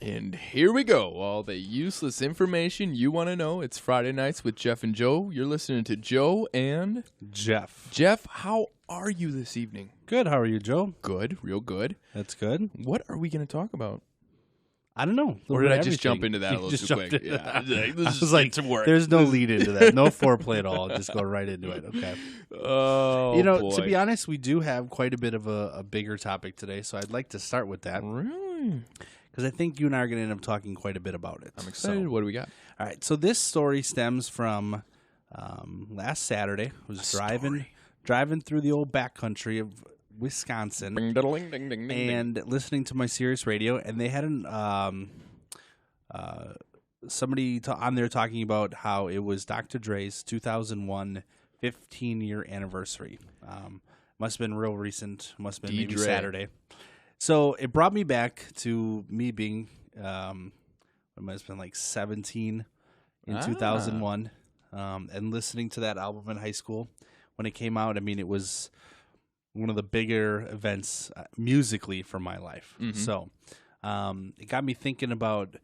And here we go. All the useless information you want to know. It's Friday nights with Jeff and Joe. You're listening to Joe and Jeff. Jeff, how are you this evening? Good. How are you, Joe? Good. Real good. That's good. What are we going to talk about? I don't know. Or did I just jump into that a little too quick? Yeah. I was like, there's no lead into that. No foreplay at all. Just go right into it. Okay. Oh, boy. To be honest, we do have quite a bit of a bigger topic today, so I'd like to start with that. Really? Because I think you and I are going to end up talking quite a bit about it. I'm excited. What do we got? All right. So this story stems from last Saturday. I was driving through the old backcountry of Wisconsin and listening to my Sirius radio, and they had somebody on there talking about how it was Dr. Dre's 2001 15-year anniversary. Must have been real recent. Must have been maybe Saturday. So it brought me back to me being, it must have been like 17 in 2001, and listening to that album in high school when it came out. I mean, it was one of the bigger events musically for my life. Mm-hmm. So it got me thinking about,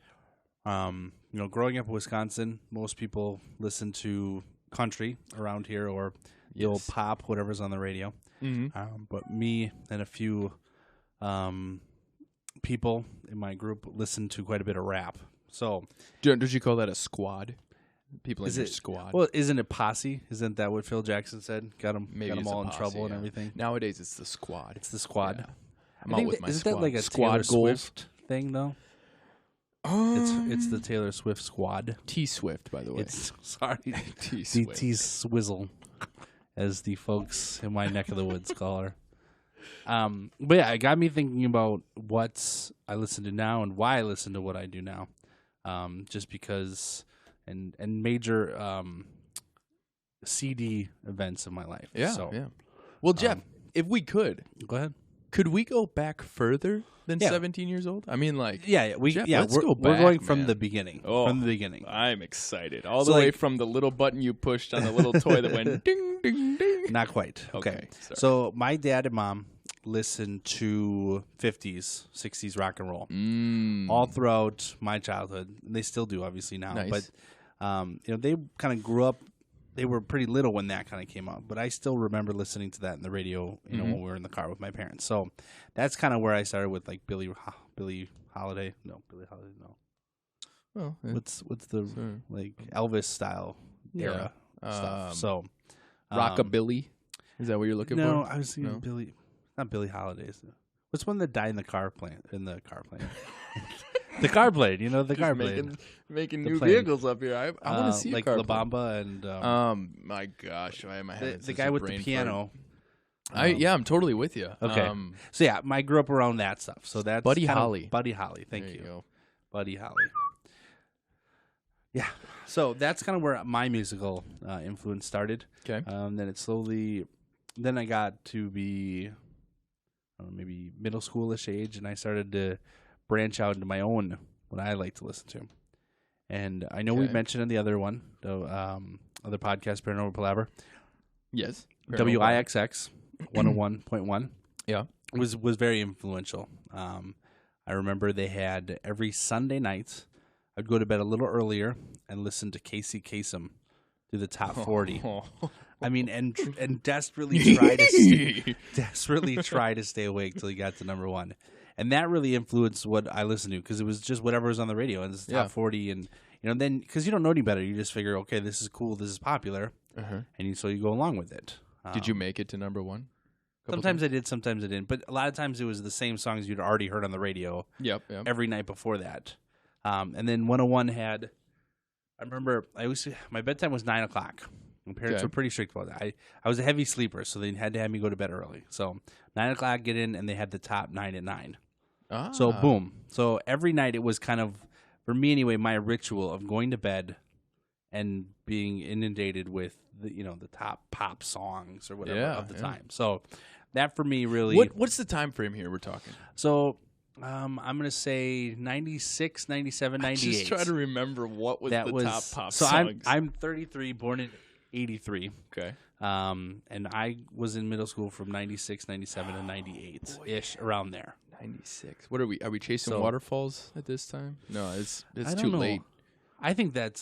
growing up in Wisconsin, most people listen to country around here or the old pop, whatever's on the radio. Mm-hmm. But me and a few people in my group listen to quite a bit of rap. So, did you call that a squad? People in your squad. Well, isn't it posse? Isn't that what Phil Jackson said? Got them all in trouble and everything. Nowadays, it's the squad. It's the squad. Yeah. I'm out with my squad. Isn't that like a squad Taylor goals Swift thing, though? It's the Taylor Swift squad. T Swift, by the way. Sorry, T Swift. T Swizzle, as the folks in my neck of the woods call her. But yeah, it got me thinking about what I listen to now and why I listen to what I do now. Just because, and major CD events in my life. Yeah, so, yeah. Well, Jeff, if we could, go ahead. Could we go back further than 17 years old? I mean, like, Jeff, let's go back, we're going from the beginning. Oh, from the beginning. I'm excited. All the way from the little button you pushed on the little toy that went ding, ding, ding. Not quite. Okay. So my dad and mom listened to 50s, 60s rock and roll all throughout my childhood. They still do, obviously, now. Nice. But, they kind of grew up. They were pretty little when that kind of came out, but I still remember listening to that in the radio, when we were in the car with my parents. So that's kind of where I started with like Billie Holiday. No, Billie Holiday. No. Well, what's the like Elvis style era stuff? So rockabilly. Is that what you're looking for? No, I was thinking Billie. Not Billie Holiday. What's one that died in the car plane? The car plane. The car plane, the car plane. Making new vehicles up here. I want to see like a car La Bamba and my gosh, why am I having the guy with the piano? I'm totally with you. Okay, so yeah, I grew up around that stuff. So that's Buddy Holly. Buddy Holly, thank you. Go. Buddy Holly. Yeah, so that's kind of where my musical influence started. Okay, then I got to be maybe middle schoolish age, and I started to branch out into my own what I like to listen to. And I know we mentioned in the other one, the other podcast, Paranormal Palaver. Yes. WIXX 101.1. Yeah. Was very influential. I remember they had every Sunday night, I'd go to bed a little earlier and listen to Casey Kasem do the top 40. I mean, and desperately try to stay awake till he got to number one. And that really influenced what I listened to because it was just whatever was on the radio and it's top 40. And, then because you don't know any better, you just figure, okay, this is cool, this is popular. And so you go along with it. Did you make it to number one? Sometimes I did, sometimes I didn't. But a lot of times it was the same songs you'd already heard on the radio every night before that. And then 101 had, I remember, my bedtime was 9 o'clock. My parents were pretty strict about that. I was a heavy sleeper, so they had to have me go to bed early. So 9 o'clock, get in, and they had the top 9 at 9. So boom. So every night it was kind of, for me anyway, my ritual of going to bed and being inundated with the top pop songs or whatever of the time. So that for me really. What's the time frame here we're talking? So I'm going to say 96, 97, 98. Just try to remember what was the top pop so songs. I'm 33, born in 83. Okay. And I was in middle school from 96, 97 to 98-ish, around there. 96. What are we? Are we chasing waterfalls at this time? No, it's too late. I think that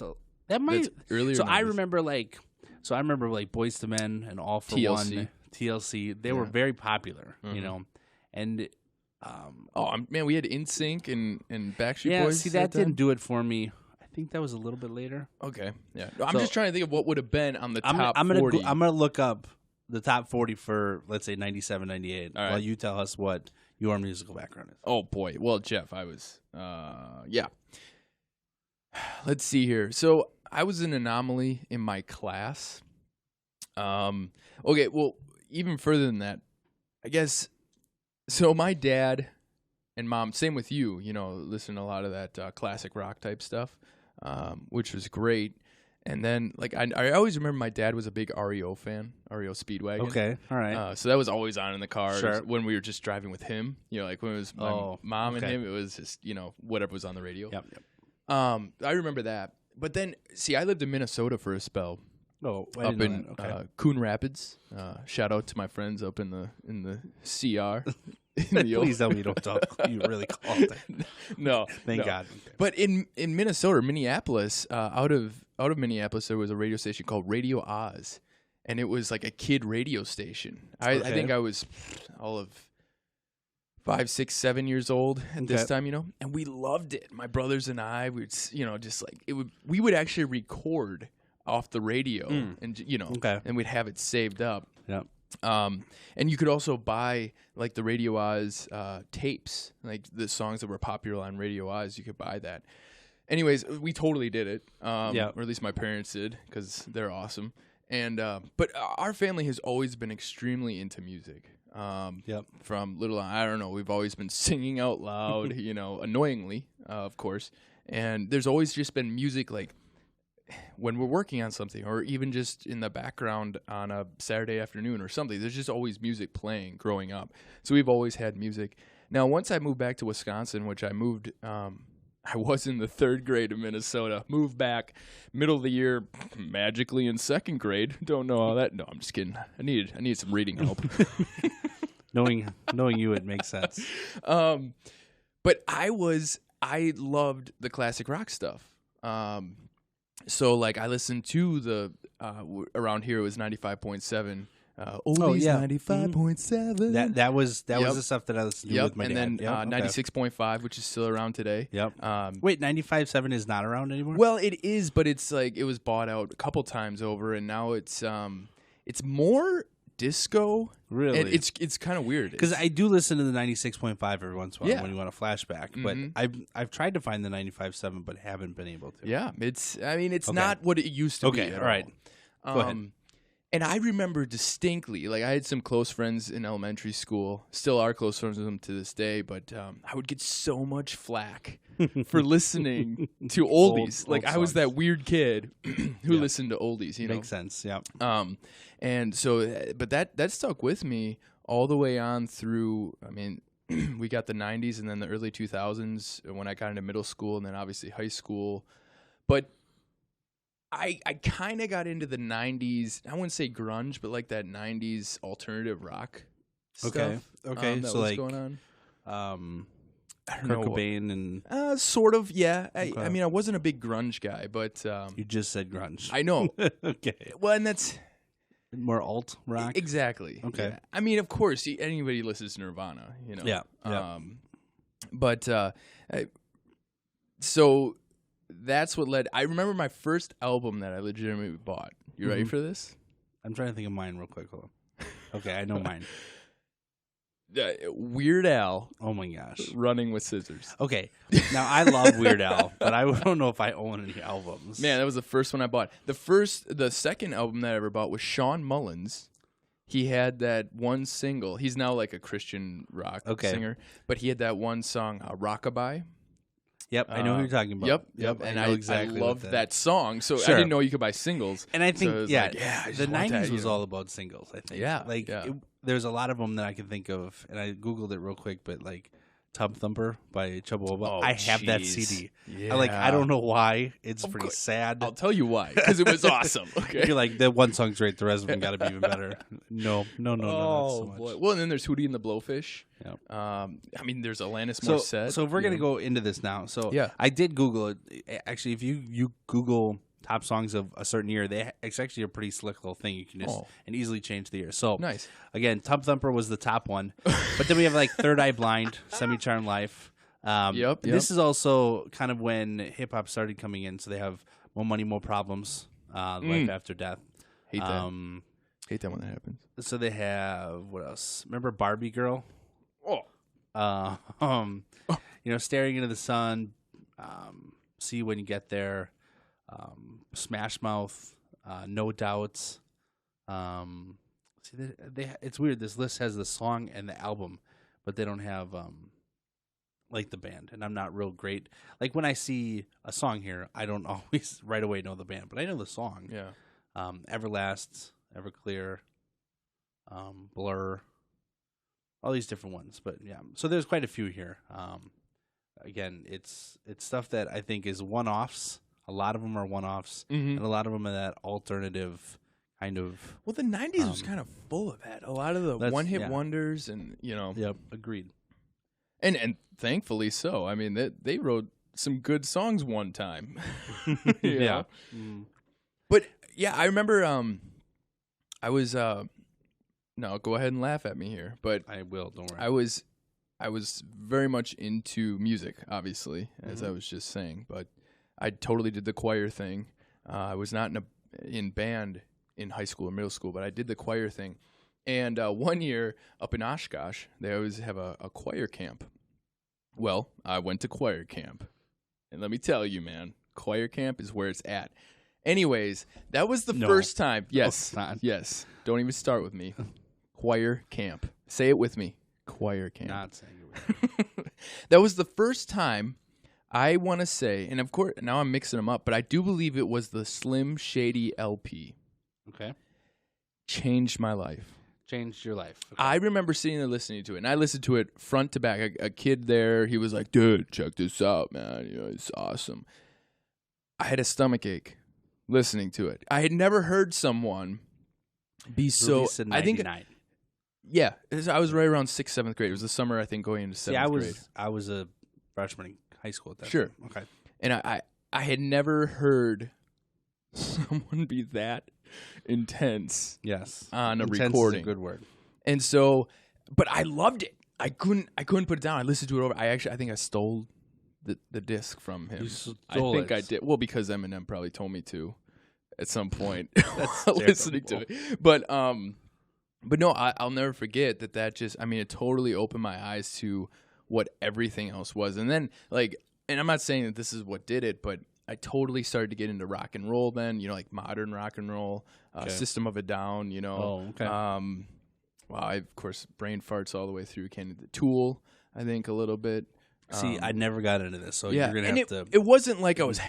might earlier. So 90s. I remember like Boyz II Men and All for TLC. One, TLC. They were very popular, you know, and man, we had NSYNC and Backstreet yeah. Boys. See, that didn't do it for me. I think that was a little bit later. Okay, yeah. I'm just trying to think of what would have been on the top 40. I'm gonna look up the top 40 for, let's say, 97, 98. All right. While you tell us what your musical background is. Oh boy. Well, Jeff, I was yeah. Let's see here. So I was an anomaly in my class. Okay, well, even further than that, I guess. So my dad and mom, same with you, listen to a lot of that classic rock type stuff, which was great. And then, like, I always remember my dad was a big REO fan, REO Speedwagon. Okay, all right. So that was always on in the car Sure. when we were just driving with him. Like when it was my mom and him, it was just, whatever was on the radio. Yep. I remember that. But then, see, I lived in Minnesota for a spell. Oh, up in Coon Rapids. Shout out to my friends up in the CR. Please tell me you don't talk. You really called it. No, thank God. But in Minnesota, Minneapolis, out of Minneapolis, there was a radio station called Radio Oz, and it was like a kid radio station. I think I was all of 5, 6, 7 years old at this time, and we loved it. My brothers and I would, just like it would. We would actually record off the radio, and and we'd have it saved up. Yep. And you could also buy like the Radio Oz tapes, like the songs that were popular on Radio Oz. You could buy that. Anyways, we totally did it. Or at least my parents did, because they're awesome. And but our family has always been extremely into music. From little on, I don't know. We've always been singing out loud, annoyingly, of course. And there's always just been music, like when we're working on something, or even just in the background on a Saturday afternoon or something. There's just always music playing growing up. So we've always had music. Now, once I moved back to Wisconsin, which I moved, I was in the 3rd grade of Minnesota, moved back middle of the year, magically in 2nd grade. Don't know how that. No, I'm just kidding. I need some reading help. Knowing you, it makes sense. But I loved the classic rock stuff. So, like, I listened to the, around here it was 95.7. Oldies 95.7. That was the stuff that I listened to with my dad. And then 96.5, which is still around today. Yep. Wait, 95.7 is not around anymore? Well, it is, but it's like it was bought out a couple times over, and now it's more disco. Really? And it's kind of weird. Because I do listen to the 96.5 every once in a while when you want a flashback. But I've tried to find the 95.7, but haven't been able to. Yeah, it's not what it used to be. Okay, all right. Go ahead. And I remember distinctly, like I had some close friends in elementary school, still are close friends with them to this day, but I would get so much flack for listening to oldies. Like I was that weird kid who listened to oldies, Makes sense, yeah. And so, but that stuck with me all the way on through, we got the 90s and then the early 2000s when I got into middle school and then obviously high school. But I kind of got into the 90s, I wouldn't say grunge, but like that 90s alternative rock stuff. Okay. That so was like, going on. Kurt Cobain and... sort of, yeah. Okay. I wasn't a big grunge guy, but... you just said grunge. I know. Okay. Well, and that's... More alt rock? Exactly. Okay. Yeah. Of course, anybody listens to Nirvana, Yeah. But, so... That's what led. I remember my first album that I legitimately bought. You ready for this? I'm trying to think of mine real quick. Hold on. Okay, I know mine. Weird Al. Oh my gosh. Running with Scissors. Okay. Now I love Weird Al, but I don't know if I own any albums. Man, that was the first one I bought. The second album that I ever bought was Sean Mullins. He had that one single. He's now like a Christian rock singer, but he had that one song, Rockabye. Yep, I know who you're talking about. Yep. And I exactly loved that song, so I didn't know you could buy singles. And I think, so the 90s was all about singles, I think. Yeah. There's a lot of them that I can think of, and I Googled it real quick, but like Tub Thumper by Chuba Wubba. Oh, I have that CD. Yeah. I don't know why. It's pretty sad. I'll tell you why. Because it was awesome. Okay. You're like, that one song's great. The rest of them got to be even better. No, not so much. Boy. Well, and then there's Hootie and the Blowfish. Yep. I mean, there's Alanis Morissette. So if we're going to go into this now. So yeah. I did Google it. Actually, if you Google top songs of a certain year, it's actually a pretty slick little thing. You can just and easily change the year. So nice. Again, Tub Thumper was the top one. But then we have like Third Eye Blind, Semi-Charmed Life. Yep. This is also kind of when hip-hop started coming in. So they have More Money, More Problems, Life After Death. Hate that. Hate that when that happens. So they have, what else? Remember Barbie Girl? Staring into the sun, See You When You Get There, Smash Mouth, No Doubts. It's weird. This list has the song and the album, but they don't have like the band. And I'm not real great. Like when I see a song here, I don't always right away know the band, but I know the song. Yeah. Everlast, Everclear, Blur. All these different ones, but yeah. So there's quite a few here. Again, it's stuff that I think is one-offs. A lot of them are one-offs, and a lot of them are that alternative kind of. Well, the '90s was kind of full of that. A lot of the one-hit wonders, and Yep, agreed. And thankfully so. I mean, they wrote some good songs one time. Yeah. But yeah, I remember. I was. No, go ahead and laugh at me here, but I will. Don't worry. I was very much into music, obviously, as I was just saying, but I totally did the choir thing. I was not in band in high school or middle school, but I did the choir thing. And one year up in Oshkosh, they always have a choir camp. Well, I went to choir camp, and let me tell you, man, choir camp is where it's at. Anyways, that was the first time. Yes, yes. Don't even start with me. Choir camp. Say it with me. Choir camp. Not saying it with me. That was the first time I want to say, and of course, now I'm mixing them up, but I do believe it was the Slim Shady LP. Okay. Changed my life. Changed your life. Okay. I remember sitting there listening to it, and I listened to it front to back. A kid there, he was like, dude, check this out, man. It's awesome. I had a stomach ache listening to it. I had never heard someone be so. I think. Yeah, I was right around 6th, 7th grade. It was the summer, I think, going into 7th grade. I was a freshman in high school at that time. Okay. And I had never heard someone be that intense. Yes. On a intense recording. Is a good word. And so, but I loved it. I couldn't put it down. I listened to it over. I think I stole the disc from him. You stole I think it. I did. Well, because Eminem probably told me to at some point. That's listening to it. But no, I'll never forget that just, I mean, it totally opened my eyes to what everything else was. And then, and I'm not saying that this is what did it, but I totally started to get into rock and roll then, like modern rock and roll, System of a Down, Oh, okay. Of course, brain farts all the way through. The Tool, I think, a little bit. See, I never got into this, so you're going to have to. It wasn't like I was,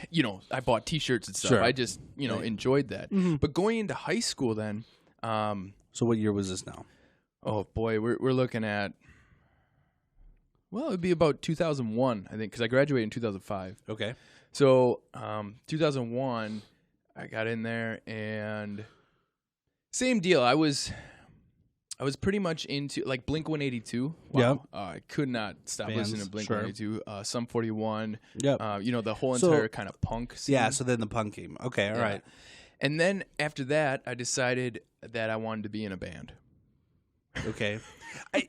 I bought T-shirts and stuff. Sure. I just, enjoyed that. Mm-hmm. But going into high school then. So what year was this now? Oh, boy, we're looking at, well, it would be about 2001, I think, because I graduated in 2005. Okay. So 2001, I got in there, and same deal. I was pretty much into, like, Blink-182. Wow. Yep. I could not stop listening to Blink-182. Sure. Sum 41. Yep. The whole entire kind of punk scene. Yeah, so then the punk came. Okay, all right. And then after that, I decided that I wanted to be in a band. Okay. I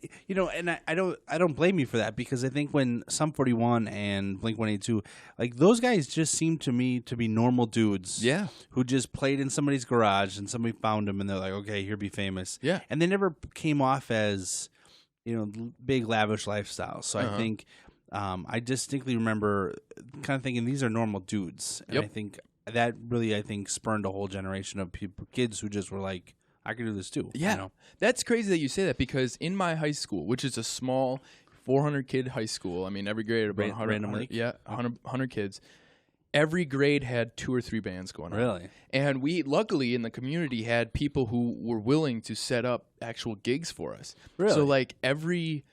don't blame you for that, because I think when Sum 41 and Blink-182, like, those guys just seemed to me to be normal dudes. Yeah. Who just played in somebody's garage and somebody found them and they're like, okay, here, be famous. Yeah. And they never came off as, big lavish lifestyles. So I think I distinctly remember kind of thinking these are normal dudes. And I think that really, spurned a whole generation of kids who just were like, I can do this too. Yeah. That's crazy that you say that, because in my high school, which is a small 400-kid high school, I mean, every grade about 100 kids, every grade had 2 or 3 bands going on. Really? And we, luckily, in the community, had people who were willing to set up actual gigs for us. Really? So, like, every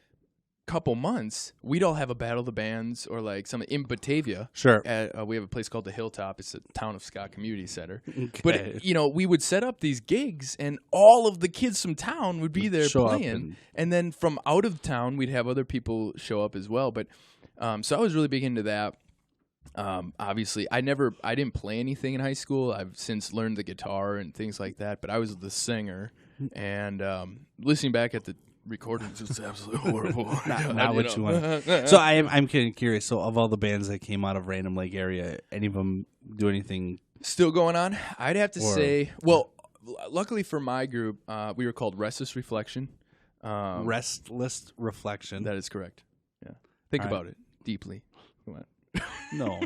couple months, we'd all have a battle of the bands or like something in Batavia. Sure. We have a place called the Hilltop. It's a Town of Scott community center. Okay. But you know, we would set up these gigs, and all of the kids from town would be there playing. And then from out of town, we'd have other people show up as well. But so I was really big into that. Obviously, I didn't play anything in high school. I've since learned the guitar and things like that. But I was the singer, and listening back at the recordings is absolutely horrible. not what you want. So I'm kind of curious. So of all the bands that came out of Random Lake area, any of them do anything still going on? I'd have to say, well, luckily for my group, we were called Restless Reflection. Restless Reflection. That is correct. Yeah, think about it deeply. Come on. No.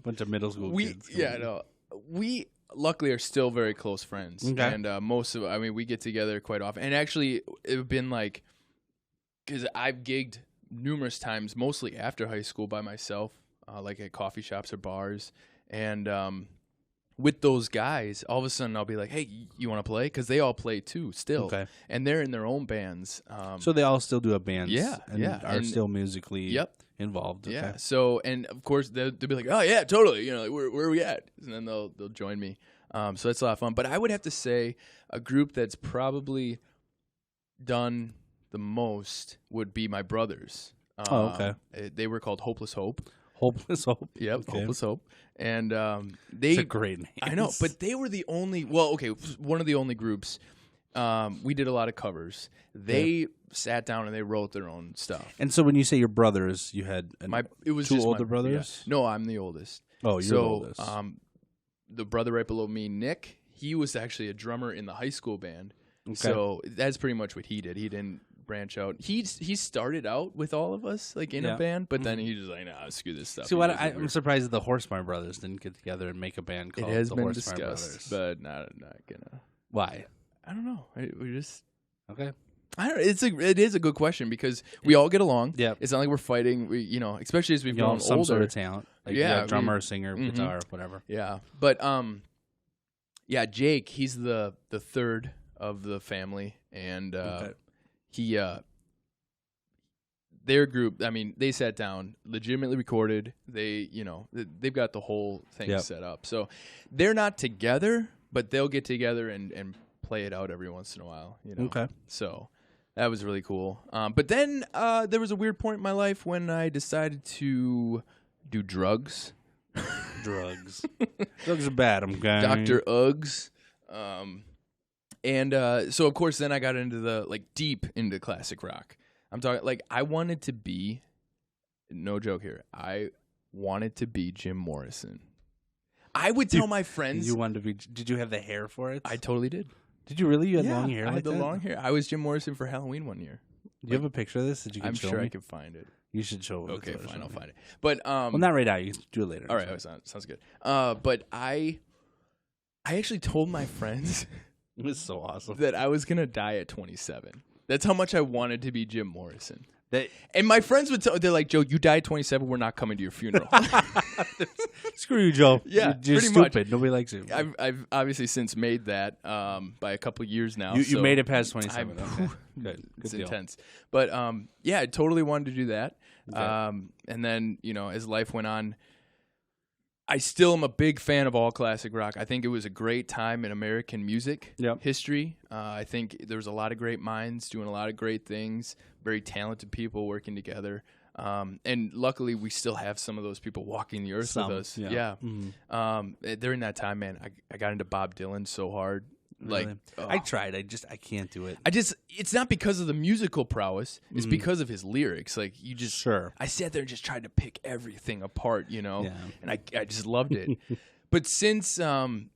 Bunch of middle school kids. Yeah, no. We luckily are still very close friends. Okay. And we get together quite often. And actually, it's been like, because I've gigged numerous times, mostly after high school by myself, like at coffee shops or bars. And with those guys, all of a sudden I'll be like, hey, you want to play? Because they all play too still. Okay. And they're in their own bands. So they all still do a band. Yeah. And are still musically involved. Yeah. Okay. So, and of course, they'll be like, oh, yeah, totally. You know, like, where are we at? And then they'll join me. So that's a lot of fun. But I would have to say a group that's probably done the most would be my brothers. Okay. They were called Hopeless Hope. Hopeless Hope. Yep, okay. Hopeless Hope. And it's a great name. I know, but they were the only, one of the only groups. We did a lot of covers. They sat down and they wrote their own stuff. And so when you say your brothers, you had two older brothers? Yeah. No, I'm the oldest. Oh, you're the oldest. The brother right below me, Nick, he was actually a drummer in the high school band. Okay. So that's pretty much what he did. He didn't branch out. He started out with all of us like in a band, but then he just like, nah, screw this stuff. See, I'm surprised that the Horsemeyer Brothers didn't get together and make a band called the Horsemeyer Brothers. But not gonna. Why? I don't know. We just okay. I don't. It is a good question because we all get along. Yeah, it's not like we're fighting. Especially as we've grown some older. Sort of talent. Like drummer, singer, guitar, whatever. Yeah, but Jake, he's the third of the family, and their group. I mean, they sat down, legitimately recorded. They've got the whole thing set up. So they're not together, but they'll get together and play it out every once in a while. Okay. So that was really cool. But then there was a weird point in my life when I decided to do drugs. Drugs are bad. I'm going. Dr. Uggs. So of course then I got into deep into classic rock. I'm talking I wanted to be, no joke here, I wanted to be Jim Morrison. I would tell my friends. You wanted to be. Did you have the hair for it? I totally did. Did you really? You had long hair. I had the long hair. I was Jim Morrison for Halloween one year. Do you have a picture of this that you can show me? I'm sure I can find it. You should show it. Okay, fine, I'll find it. But well, not right now. You can do it later. All right, sounds good. But I actually told my friends. It was so awesome that I was gonna die at 27. That's how much I wanted to be Jim Morrison. And my friends would they're like, Joe, you died at 27. We're not coming to your funeral. Screw you, Joe. Yeah, you're stupid. Much. Nobody likes you. I've obviously since made that by a couple years now. You made it past 27. Okay. Good. It's deal. Intense. But I totally wanted to do that. Okay. And then as life went on, I still am a big fan of all classic rock. I think it was a great time in American music history. I think there was a lot of great minds doing a lot of great things, very talented people working together. And luckily, we still have some of those people walking the earth with us. Yeah. Mm-hmm. During that time, man, I got into Bob Dylan so hard. Really? I tried. I can't do it. It's not because of the musical prowess. It's because of his lyrics. Like Sure. I sat there and just tried to pick everything apart, and I just loved it. But since, finding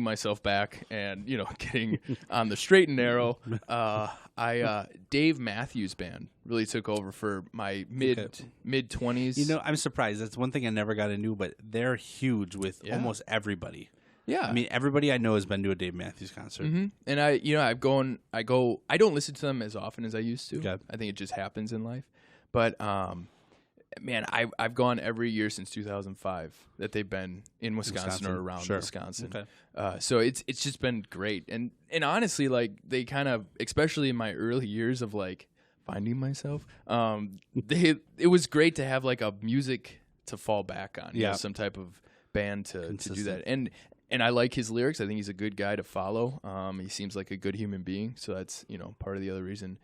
myself back and, getting on the straight and narrow, Dave Matthews Band really took over for my mid-20s. I'm surprised. That's one thing I never got into, but they're huge with almost everybody. Yeah, I mean, everybody I know has been to a Dave Matthews concert, and I don't listen to them as often as I used to. Okay. I think it just happens in life, but man, I've gone every year since 2005 that they've been in Wisconsin or around Wisconsin. Okay. So it's just been great, and honestly, they kind of, especially in my early years of finding myself. It was great to have like a music to fall back on. You know, some type of band to do that. And I like his lyrics. I think he's a good guy to follow. He seems like a good human being. So that's, part of the other reason.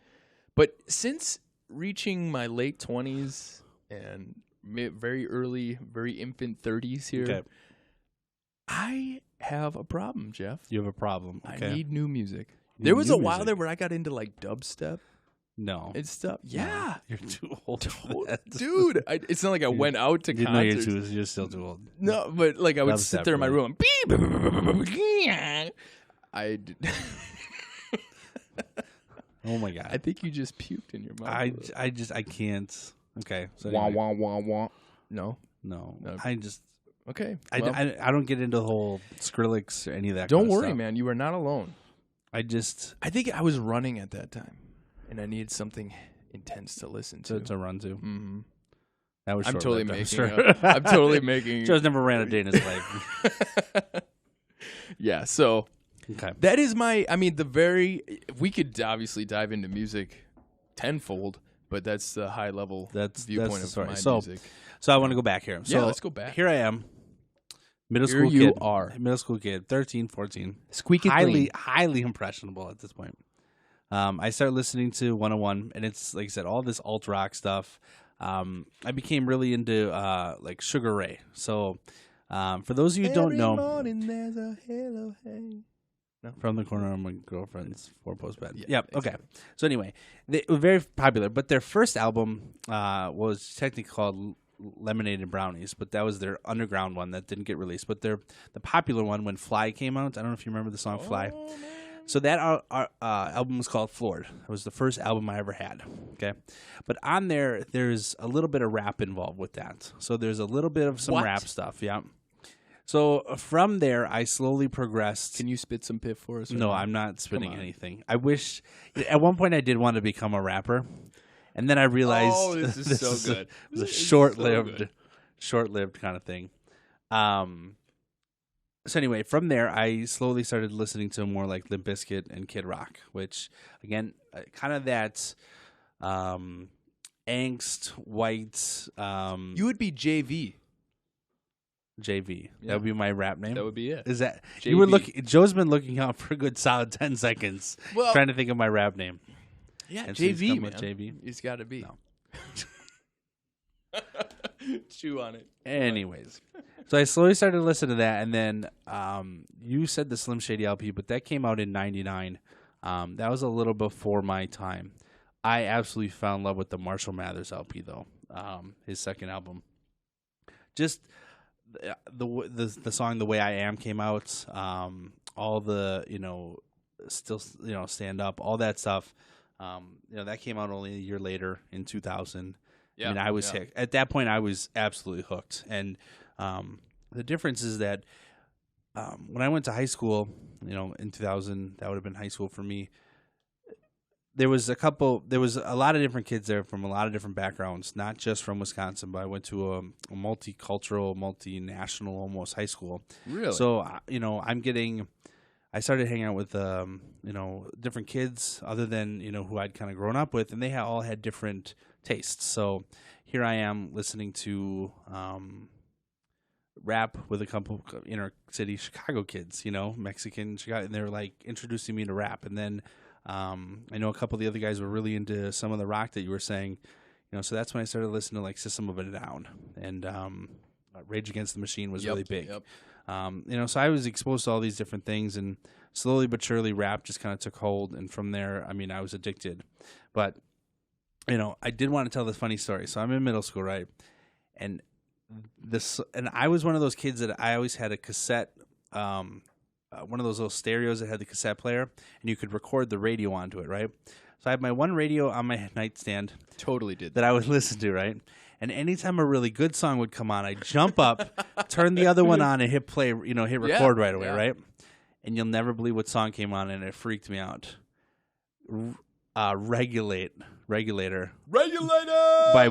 But since reaching my late 20s and very early, very infant 30s here, I have a problem, Jeff. You have a problem. Okay. I need new music. There was a while there where I got into like dubstep. No. And stuff. Yeah. You're too old. Dude, it's not like I went out to concerts. You're still too old. No, but like I would sit there in my room and I did. Oh my God. I think you just puked in your mouth. I can't. Okay. So wah, wah, wah, wah. No. Okay. Well, I don't get into the whole Skrillex or any of that Don't kind of worry, stuff. man. You are not alone. I think I was running at that time. And I needed something intense to listen to. To run to. Mm-hmm. That was I'm totally making Joe's never ran a day in his life. Yeah, so that is we could obviously dive into music tenfold, but that's the high level viewpoint of my music. So I want to go back here. So let's go back. Here I am. Middle school kid, 13, 14. Squeaky clean. Highly impressionable at this point. I started listening to 101, and it's, like I said, all this alt rock stuff. I became really into like Sugar Ray. So for those of you who don't know, morning there's a halo, hey. No. From the corner of my girlfriend's four-post bed. Yeah, yep. Okay. So anyway, they were very popular, but their first album was technically called Lemonade and Brownies, but that was their underground one that didn't get released. But the popular one, when Fly came out, I don't know if you remember the song Fly. Man. So that album was called Floored. It was the first album I ever had. Okay, but on there's a little bit of rap involved with that. So there's a little bit of some rap stuff. Yeah. So from there, I slowly progressed. Can you spit some piff for us? No, I'm not spitting anything. I wish at one point I did want to become a rapper, and then I realized this is so good. It was a short-lived kind of thing. So anyway, from there, I slowly started listening to more like Limp Bizkit and Kid Rock, which, again, kind of that angst, white... you would be JV. JV. Yeah. That would be my rap name? That would be it. Is that... JV. You were Joe's been looking out for a good solid 10 seconds trying to think of my rap name. Yeah, and JV, so man. JV. It's got to be. No. Chew on it. Anyways, so I slowly started to listen to that, and then you said the Slim Shady LP, but that came out in '99. That was a little before my time. I absolutely fell in love with the Marshall Mathers LP, though. His second album. Just the song "The Way I Am" came out. All the still stand up, all that stuff. That came out only a year later in 2000. Yeah, I mean, I was at that point. I was absolutely hooked, and the difference is that when I went to high school, in 2000, that would have been high school for me. There was a lot of different kids there from a lot of different backgrounds, not just from Wisconsin, but I went to a multicultural, multinational, almost high school. Really? So I started hanging out with different kids other than who I'd kind of grown up with, and they all had different tastes. So here I am listening to rap with a couple inner city Chicago kids, Mexican Chicago, and they were like introducing me to rap. And then I know a couple of the other guys were really into some of the rock that you were saying, so that's when I started listening to like System of a Down, and Rage Against the Machine was really big. Yep. So I was exposed to all these different things, and slowly but surely rap just kind of took hold. And from there, I was addicted. But, I did want to tell this funny story. So I'm in middle school, right? And I was one of those kids that I always had a cassette, one of those little stereos that had the cassette player, and you could record the radio onto it, right? So I had my one radio on my nightstand. Totally did that I would listen to, right? And anytime a really good song would come on, I'd jump up, turn the other one on, and hit play, hit record right away, right? And you'll never believe what song came on, and it freaked me out. Regulator by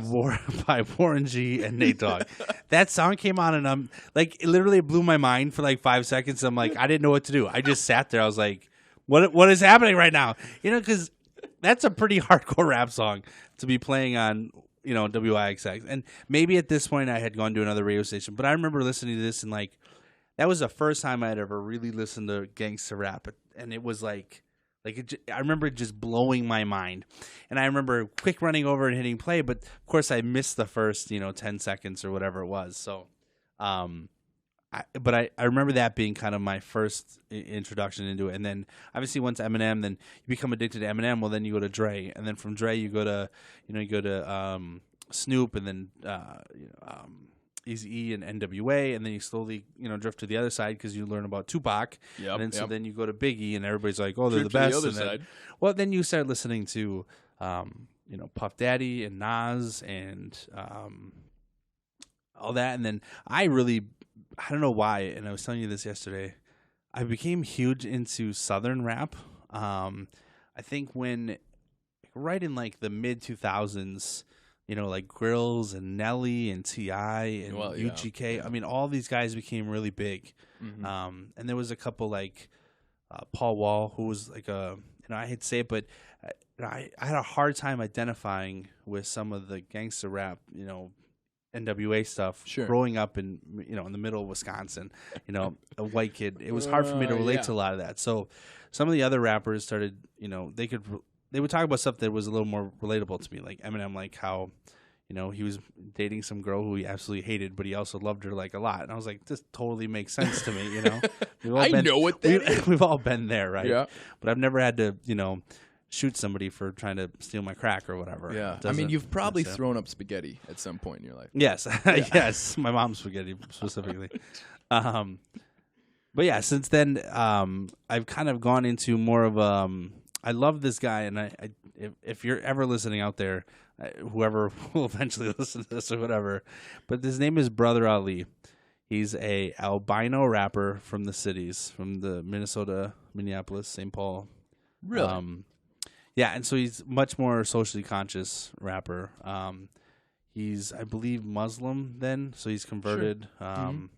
Warren G and Nate Dogg. That song came on, and I'm like, it literally blew my mind for like 5 seconds. I'm like, I didn't know what to do. I just sat there. I was like, what is happening right now? Because that's a pretty hardcore rap song to be playing on, WIXX. And maybe at this point I had gone to another radio station, but I remember listening to this and like that was the first time I had ever really listened to gangster rap, and it was I remember it just blowing my mind, and I remember quick running over and hitting play, but of course I missed the first 10 seconds or whatever it was. So, I remember that being kind of my first introduction into it, and then obviously once Eminem, then you become addicted to Eminem. Well, then you go to Dre, and then from Dre you go to Snoop, and then Eazy-E and NWA, and then you slowly, drift to the other side because you learn about Tupac. Yep, and then, so then you go to Biggie, and everybody's like, "Oh, they're the best." The other side. Well, then you start listening to, Puff Daddy and Nas and all that, and then I don't know why, and I was telling you this yesterday, I became huge into Southern rap. I think when, right in like the mid 2000s. Like Grills and Nelly and T.I. and UGK. I mean, all these guys became really big. Mm-hmm. And there was a couple like Paul Wall, who was like I hate to say it, but I had a hard time identifying with some of the gangster rap, NWA stuff. Sure. Growing up in the middle of Wisconsin, a white kid. It was hard for me to relate to a lot of that. So some of the other rappers started, they would talk about stuff that was a little more relatable to me, like Eminem, like how, he was dating some girl who he absolutely hated, but he also loved her like a lot. And I was like, this totally makes sense to me, know what that is. We've all been there, right? Yeah. But I've never had to, shoot somebody for trying to steal my crack or whatever. Yeah. I mean, you've probably thrown up spaghetti at some point in your life. Yes. Yes. My mom's spaghetti specifically. But yeah, since then, I've kind of gone into more of I love this guy, and if you're ever listening out there, whoever will eventually listen to this or whatever, but his name is Brother Ali. He's a albino rapper from the cities, from the Minnesota, Minneapolis, St. Paul. Really? Yeah, and so he's much more socially conscious rapper. He's, I believe, Muslim then, so he's converted. Sure.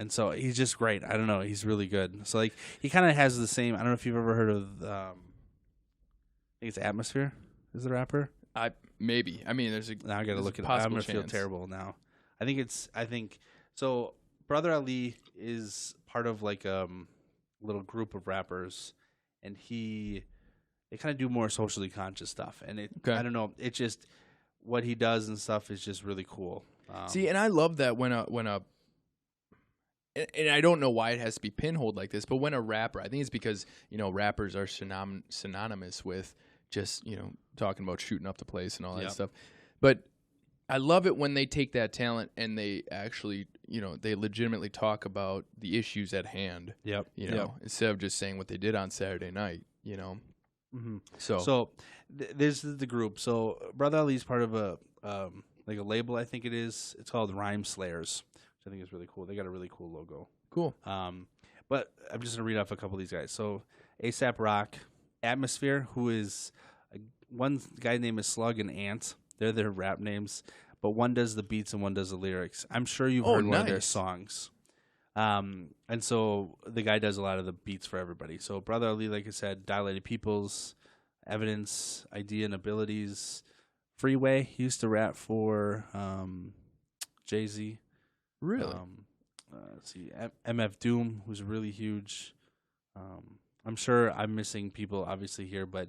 And so he's just great. I don't know. He's really good. So like he kind of has the same. I don't know if you've ever heard of. I think it's Atmosphere. Is the rapper? Maybe. I mean, there's a. Now I gotta look it up. I'm gonna feel terrible now. I think so. Brother Ali is part of like a little group of rappers, and they kind of do more socially conscious stuff. And I don't know. It just what he does and stuff is just really cool. See, and I love that when a and I don't know why it has to be pinholed like this, but when a rapper, I think it's because, rappers are synonymous with just, talking about shooting up the place and all that stuff. But I love it when they take that talent and they actually, they legitimately talk about the issues at hand. Yep. Instead of just saying what they did on Saturday night, Mm-hmm. So this is the group. So Brother Ali's part of a label, I think it is. It's called Rhyme Slayers. I think it's really cool. They got a really cool logo. Cool. But I'm just going to read off a couple of these guys. So ASAP Rock, Atmosphere, who is one guy named is Slug and Ant. They're their rap names, but one does the beats and one does the lyrics. I'm sure you've heard one of their songs. And so the guy does a lot of the beats for everybody. So Brother Ali, like I said, Dilated Peoples, Evidence, Idea and Abilities, Freeway. He used to rap for Jay-Z. Really? Let's see, MF Doom, who's really huge. I'm sure I'm missing people, obviously, here, but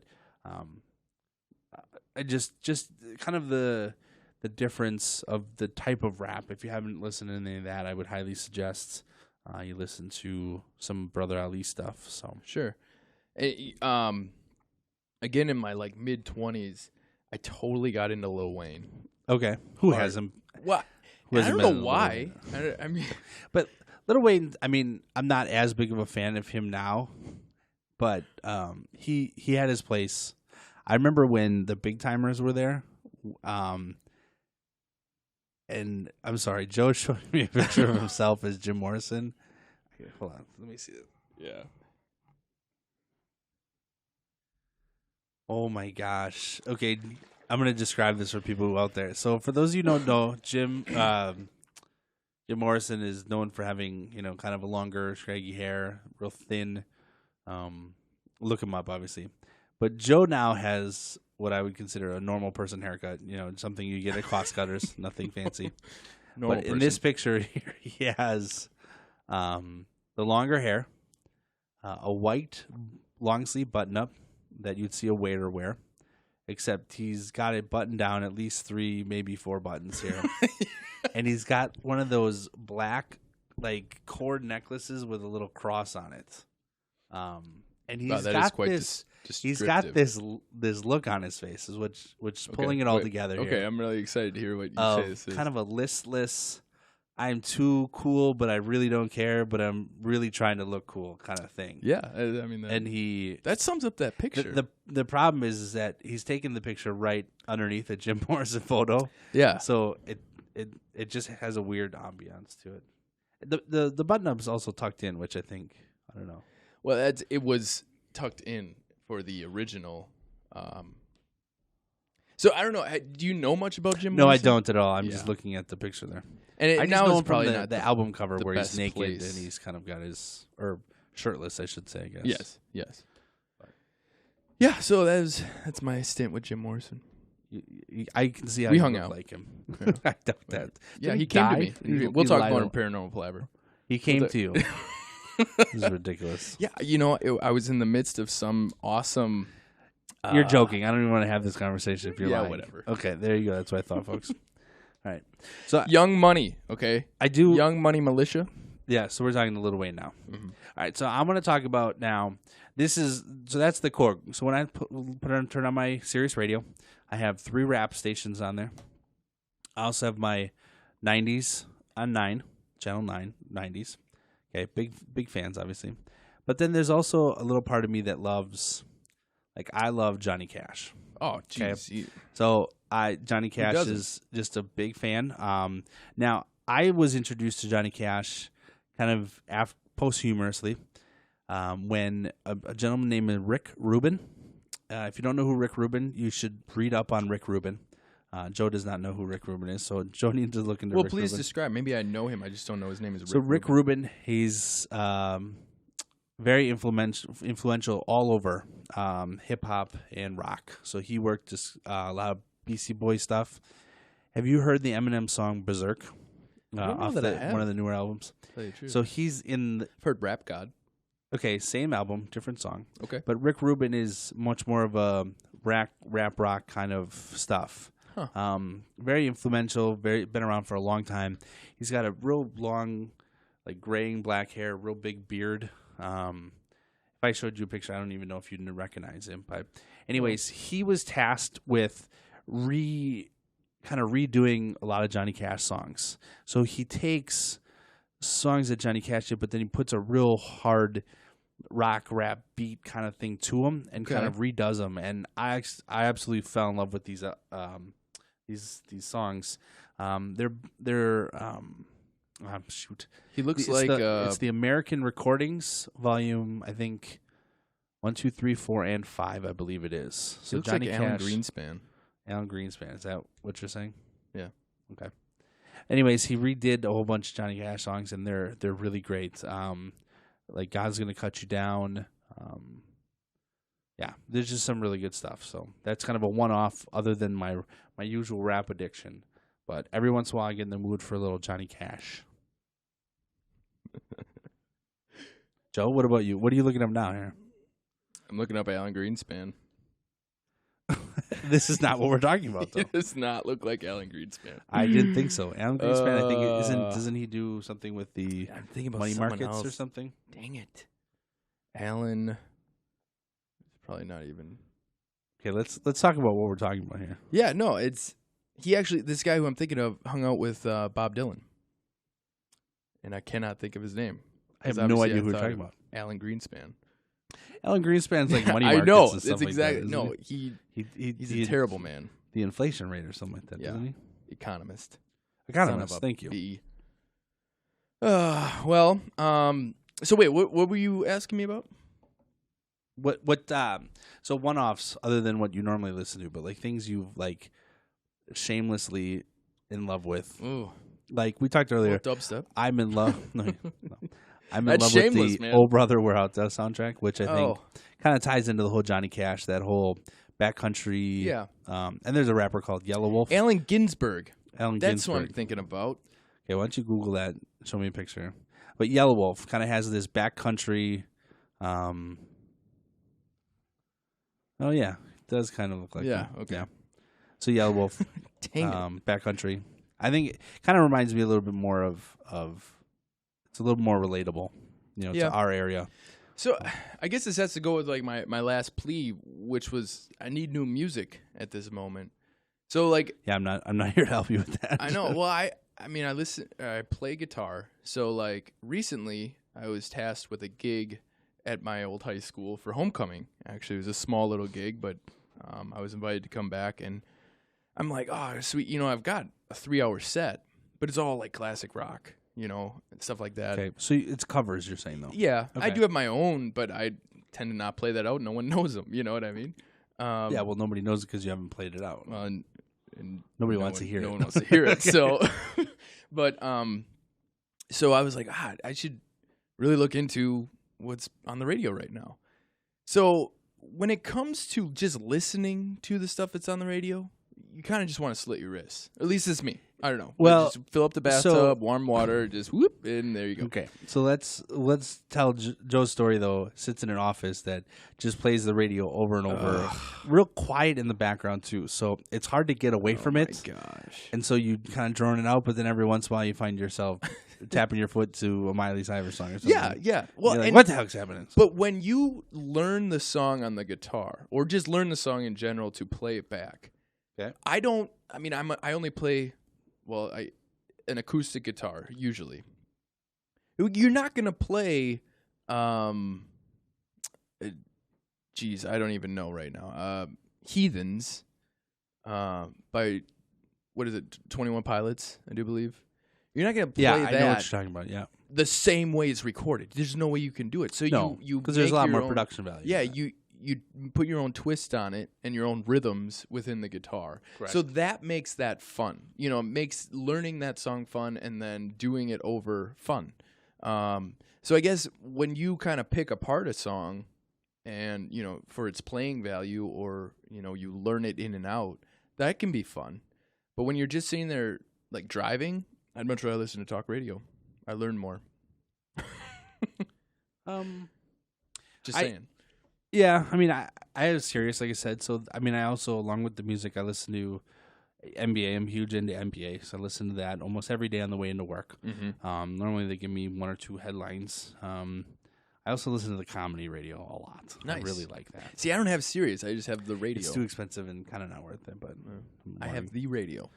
I just kind of the difference of the type of rap. If you haven't listened to any of that, I would highly suggest you listen to some Brother Ali stuff. So sure. Again, in my mid 20s, I totally got into Lil Wayne. Okay, who hasn't? What? I don't know why. I mean, but Lil Wayne. I mean, I'm not as big of a fan of him now, but he had his place. I remember when the Big Timers were there, and I'm sorry, Joe showed me a picture of himself as Jim Morrison. Okay, hold on, let me see it. Yeah. Oh my gosh. Okay, I'm gonna describe this for people out there. So for those of you who don't know, Jim Morrison is known for having kind of a longer, shaggy hair, real thin. Look him up, obviously. But Joe now has what I would consider a normal person haircut. Something you get at Cost Cutters, nothing fancy. But in this picture here, he has the longer hair, a white long sleeve button up that you'd see a waiter wear, except he's got it buttoned down at least 3, maybe 4 buttons here. And he's got one of those black cord necklaces with a little cross on it. And he's got this. He's got this look on his face, which is pulling it all together. Okay, here. I'm really excited to hear what you say. This is kind of a listless. I'm too cool, but I really don't care. But I'm really trying to look cool, kind of thing. Yeah, I mean, that sums up that picture. The problem is that he's taking the picture right underneath a Jim Morrison photo. Yeah, so it just has a weird ambiance to it. The button up is also tucked in, which I don't know. Well, it was tucked in for the original. So I don't know. Do you know much about Jim Morrison? No, I don't at all. I'm just looking at the picture there. And I now know it's probably not the album cover where he's naked place. and he's kind of got or shirtless, I should say. I guess. Yes. Yeah. So that's my stint with Jim Morrison. I can see how we you hung look out. like him. I doubt that. Yeah, he came to me. We'll talk about him Paranormal Palaver. He came to you. This is ridiculous. Yeah, I was in the midst of some awesome. You're joking. I don't even want to have this conversation if you're lying. Yeah, whatever. Okay, there you go. That's what I thought, folks. All right. So Young Money, okay? I do. Young Money Militia. Yeah, so we're talking to Lil Wayne now. Mm-hmm. All right, so I'm going to talk about now. That's the core. So when I turn on my Sirius radio, I have 3 rap stations on there. I also have my 90s on 9, channel 9, 90s. Okay, big fans, obviously. But then there's also a little part of me that loves, I love Johnny Cash. Oh, jeez. Okay? So Johnny Cash is just a big fan. Now, I was introduced to Johnny Cash kind of posthumously when a gentleman named Rick Rubin. If you don't know who Rick Rubin, you should read up on Rick Rubin. Joe does not know who Rick Rubin is, so Joe needs to look into Rick Rubin. Well, please describe. Maybe I know him. I just don't know his name is Rick So Rick Rubin, he's very influential all over hip-hop and rock. So he worked just a lot of BC Boy stuff. Have you heard the Eminem song Berserk? Off one of the newer albums. So he's in... I've heard Rap God. Okay, same album, different song. Okay. But Rick Rubin is much more of a rap rock kind of stuff. Huh. Very influential, been around for a long time. He's got a real long, graying black hair, real big beard. If I showed you a picture, I don't even know if you'd recognize him. But anyways, he was tasked with kind of redoing a lot of Johnny Cash songs. So he takes songs that Johnny Cash did, but then he puts a real hard rock rap beat kind of thing to them and kind of redoes them. And I absolutely fell in love with these songs. Shoot. He looks it's the American Recordings volume, I think 1, 2, 3, 4, and 5, I believe it is. So he looks Johnny like Cash, Alan Greenspan. Alan Greenspan, is that what you're saying? Yeah. Okay. Anyways, he redid a whole bunch of Johnny Cash songs, and they're really great. God's Gonna Cut You Down. Yeah, there's just some really good stuff. So that's kind of a one-off, other than my usual rap addiction. But every once in a while, I get in the mood for a little Johnny Cash. Joe, what about you? What are you looking up now here? I'm looking up Alan Greenspan. This is not what we're talking about, though. It does not look like Alan Greenspan. I didn't think so. Alan Greenspan, I think, doesn't he do something with the I'm thinking about money markets else. or something? Dang it. Alan, probably not even. Okay, let's talk about what we're talking about here. Yeah, no, this guy who I'm thinking of hung out with Bob Dylan. And I cannot think of his name. I have no idea who you're talking about. Alan Greenspan. Alan Greenspan's like money markets. I know. And stuff It's exactly. like that, he's a terrible man. The inflation rate or something like that, doesn't he? Economist. Thank you. So wait, what were you asking me about? So one-offs other than what you normally listen to, but things you've shamelessly in love with. Ooh. We talked earlier. Dubstep. I'm in love. No. I'm in love with the man. Oh Brother Where Art Thou soundtrack, which I think kind of ties into the whole Johnny Cash, that whole backcountry. Yeah. And there's a rapper called Yellow Wolf. Allen Ginsberg. That's Ginsberg. What I'm thinking about. Okay, why don't you Google that? Show me a picture. But Yellow Wolf kind of has this backcountry. Oh yeah, it does kind of look like that. Okay. Yeah. So Yellow Wolf, backcountry. I think it kind of reminds me a little bit more of it's a little more relatable, to our area. So I guess this has to go with like my last plea, which was I need new music at this moment. So like I'm not here to help you with that. I know. Well, I play guitar. So like recently I was tasked with a gig at my old high school for homecoming. Actually, it was a small little gig, but I was invited to come back, and I'm like, oh, sweet. I've got a 3-hour set, but it's all like classic rock, and stuff like that. Okay, so it's covers you're saying, though? Yeah, okay. I do have my own, but I tend to not play that out. No one knows them. You know what I mean? Yeah, well, nobody knows it because you haven't played it out. And nobody wants to hear it. No one wants to hear it. So, but so I was like, I should really look into what's on the radio right now. So when it comes to just listening to the stuff that's on the radio, you kind of just want to slit your wrists. At least it's me. I don't know. Well, just fill up the bathtub, warm water, just whoop, and there you go. Okay, so let's tell Joe's story though. Sits in an office that just plays the radio over and over, real quiet in the background too. So it's hard to get away from it. Oh my gosh! And so you kind of drone it out, but then every once in a while you find yourself tapping your foot to a Miley Cyrus song or something. Yeah. Well, like, what the heck's happening? But when you learn the song on the guitar, or just learn the song in general to play it back, okay. I only play. Well, an acoustic guitar usually. You're not gonna play. I don't even know right now. Heathens, by what is it? 21 Pilots, I do believe. You're not gonna play that. I know what you're talking about. Yeah, the same way it's recorded. There's no way you can do it. So you because there's a lot more production value. Yeah, you put your own twist on it and your own rhythms within the guitar. Correct. So that makes that fun. It makes learning that song fun and then doing it over fun. So I guess when you kind of pick apart a song and, for its playing value or, you learn it in and out, that can be fun. But when you're just sitting there like driving, I'd much rather listen to talk radio. I learn more. Just saying. Yeah, I was curious, like I said. So, I also, along with the music, I listen to NBA. I'm huge into NBA, so I listen to that almost every day on the way into work. Mm-hmm. Normally, they give me 1 or 2 headlines. I also listen to the comedy radio a lot. Nice. I really like that. See, I don't have Sirius. I just have the radio. It's too expensive and kind of not worth it, but I have the radio.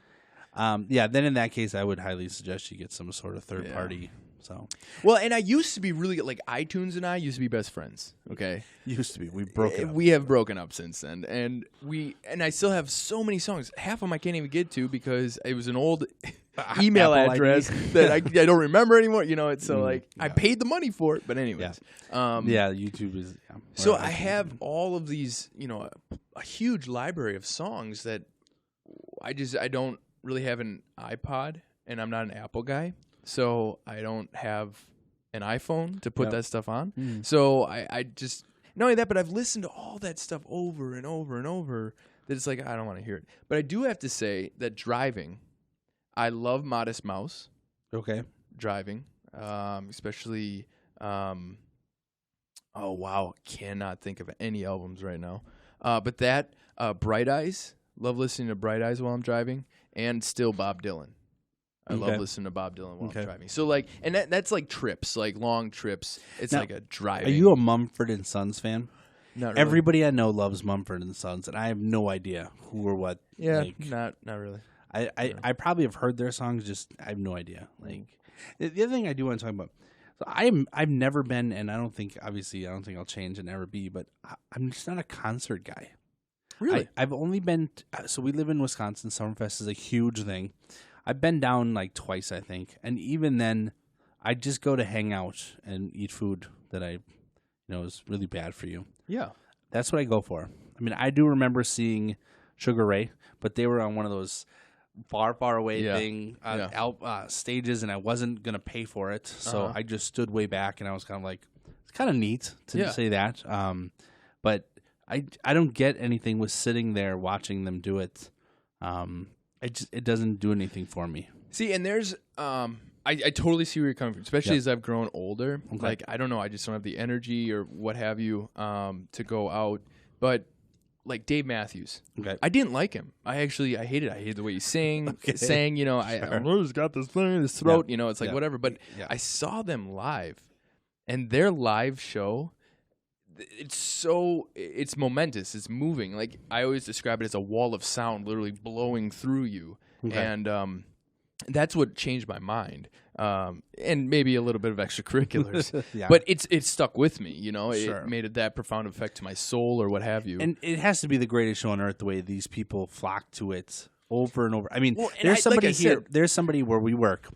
Then in that case, I would highly suggest you get some sort of third party. So, well, and I used to be really like iTunes and I used to be best friends. Okay, used to be. We broke up. We have broken up since then, and I still have so many songs. Half of them I can't even get to because it was an old email address that I don't remember anymore. It's so I paid the money for it, but anyways, YouTube is. Yeah, so I have all of these, a huge library of songs that I don't really have an iPod, and I'm not an Apple guy. So I don't have an iPhone to put that stuff on. So I just, not only that, but I've listened to all that stuff over and over and over that it's like, I don't want to hear it. But I do have to say that driving, I love Modest Mouse. Okay. Driving, especially, oh wow, cannot think of any albums right now. But that, Bright Eyes, love listening to Bright Eyes while I'm driving, and still Bob Dylan. I love listening to Bob Dylan while I'm driving. So and that's like trips, like long trips. It's like a driving. Are you a Mumford & Sons fan? Not really. Everybody I know loves Mumford & Sons, and I have no idea who or what. Yeah, not really. I probably have heard their songs, just I have no idea. The other thing I do want to talk about. So I've never been, and I don't think I'll change and never be, but I'm just not a concert guy. Really? I've only been. So we live in Wisconsin. Summerfest is a huge thing. I've been down twice, I think, and even then, I just go to hang out and eat food that is really bad for you. Yeah, that's what I go for. I do remember seeing Sugar Ray, but they were on one of those far away thing on stages, and I wasn't gonna pay for it, so I just stood way back, and I was kind of like, it's kind of neat to say that. But I don't get anything with sitting there watching them do it. It doesn't do anything for me. See, and there's I totally see where you're coming from, especially as I've grown older. Okay. Like, I don't know, I just don't have the energy or what have you to go out. But like Dave Matthews, I didn't like him. I hated it. I hated the way he sang. You know, he's got this thing in his throat. You know, it's like whatever. But I saw them live, and their live show, it's momentous. It's moving. Like, I always describe it as a wall of sound literally blowing through you. And that's what changed my mind. And maybe a little bit of extracurriculars. But it stuck with me, you know. It made that profound effect to my soul or what have you. And it has to be the greatest show on earth, the way these people flock to it over and over. I mean, there's somebody here. There's somebody where we work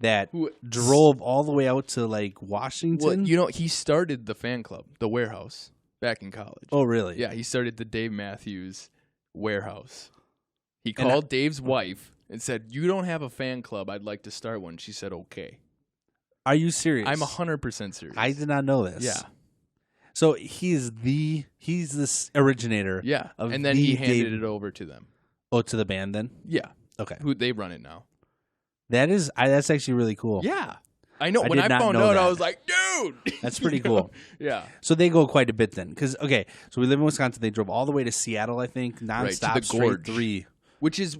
that drove all the way out to like Washington. Well, you know, he started the fan club, the Warehouse, back in college. Oh, really? Yeah, he started the Dave Matthews Warehouse. He called Dave's wife and said, "You don't have a fan club. I'd like to start one." She said, "Okay." Are you serious? I'm 100% serious. I did not know this. Yeah. So he's this originator. Yeah. And then he handed it over to them. Oh, to the band then? Yeah. Okay. They run it now. That's actually really cool. Yeah. I know. When I found out, I was like, dude. That's pretty cool. Yeah. So they go quite a bit then. Because, so we live in Wisconsin. They drove all the way to Seattle, I think, nonstop, to the Gorge, straight 3. Which is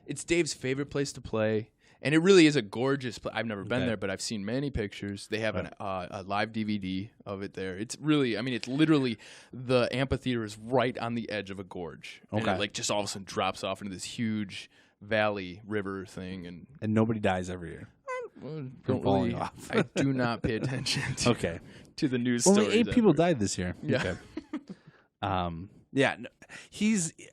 it's Dave's favorite place to play. And it really is a gorgeous place. I've never been there, but I've seen many pictures. They have a live DVD of it there. It's really, it's literally, the amphitheater is right on the edge of a gorge. And it just all of a sudden drops off into this huge valley river thing. And nobody dies every year. I do not pay attention to the news stories. Only 8 people died this year. Yeah. I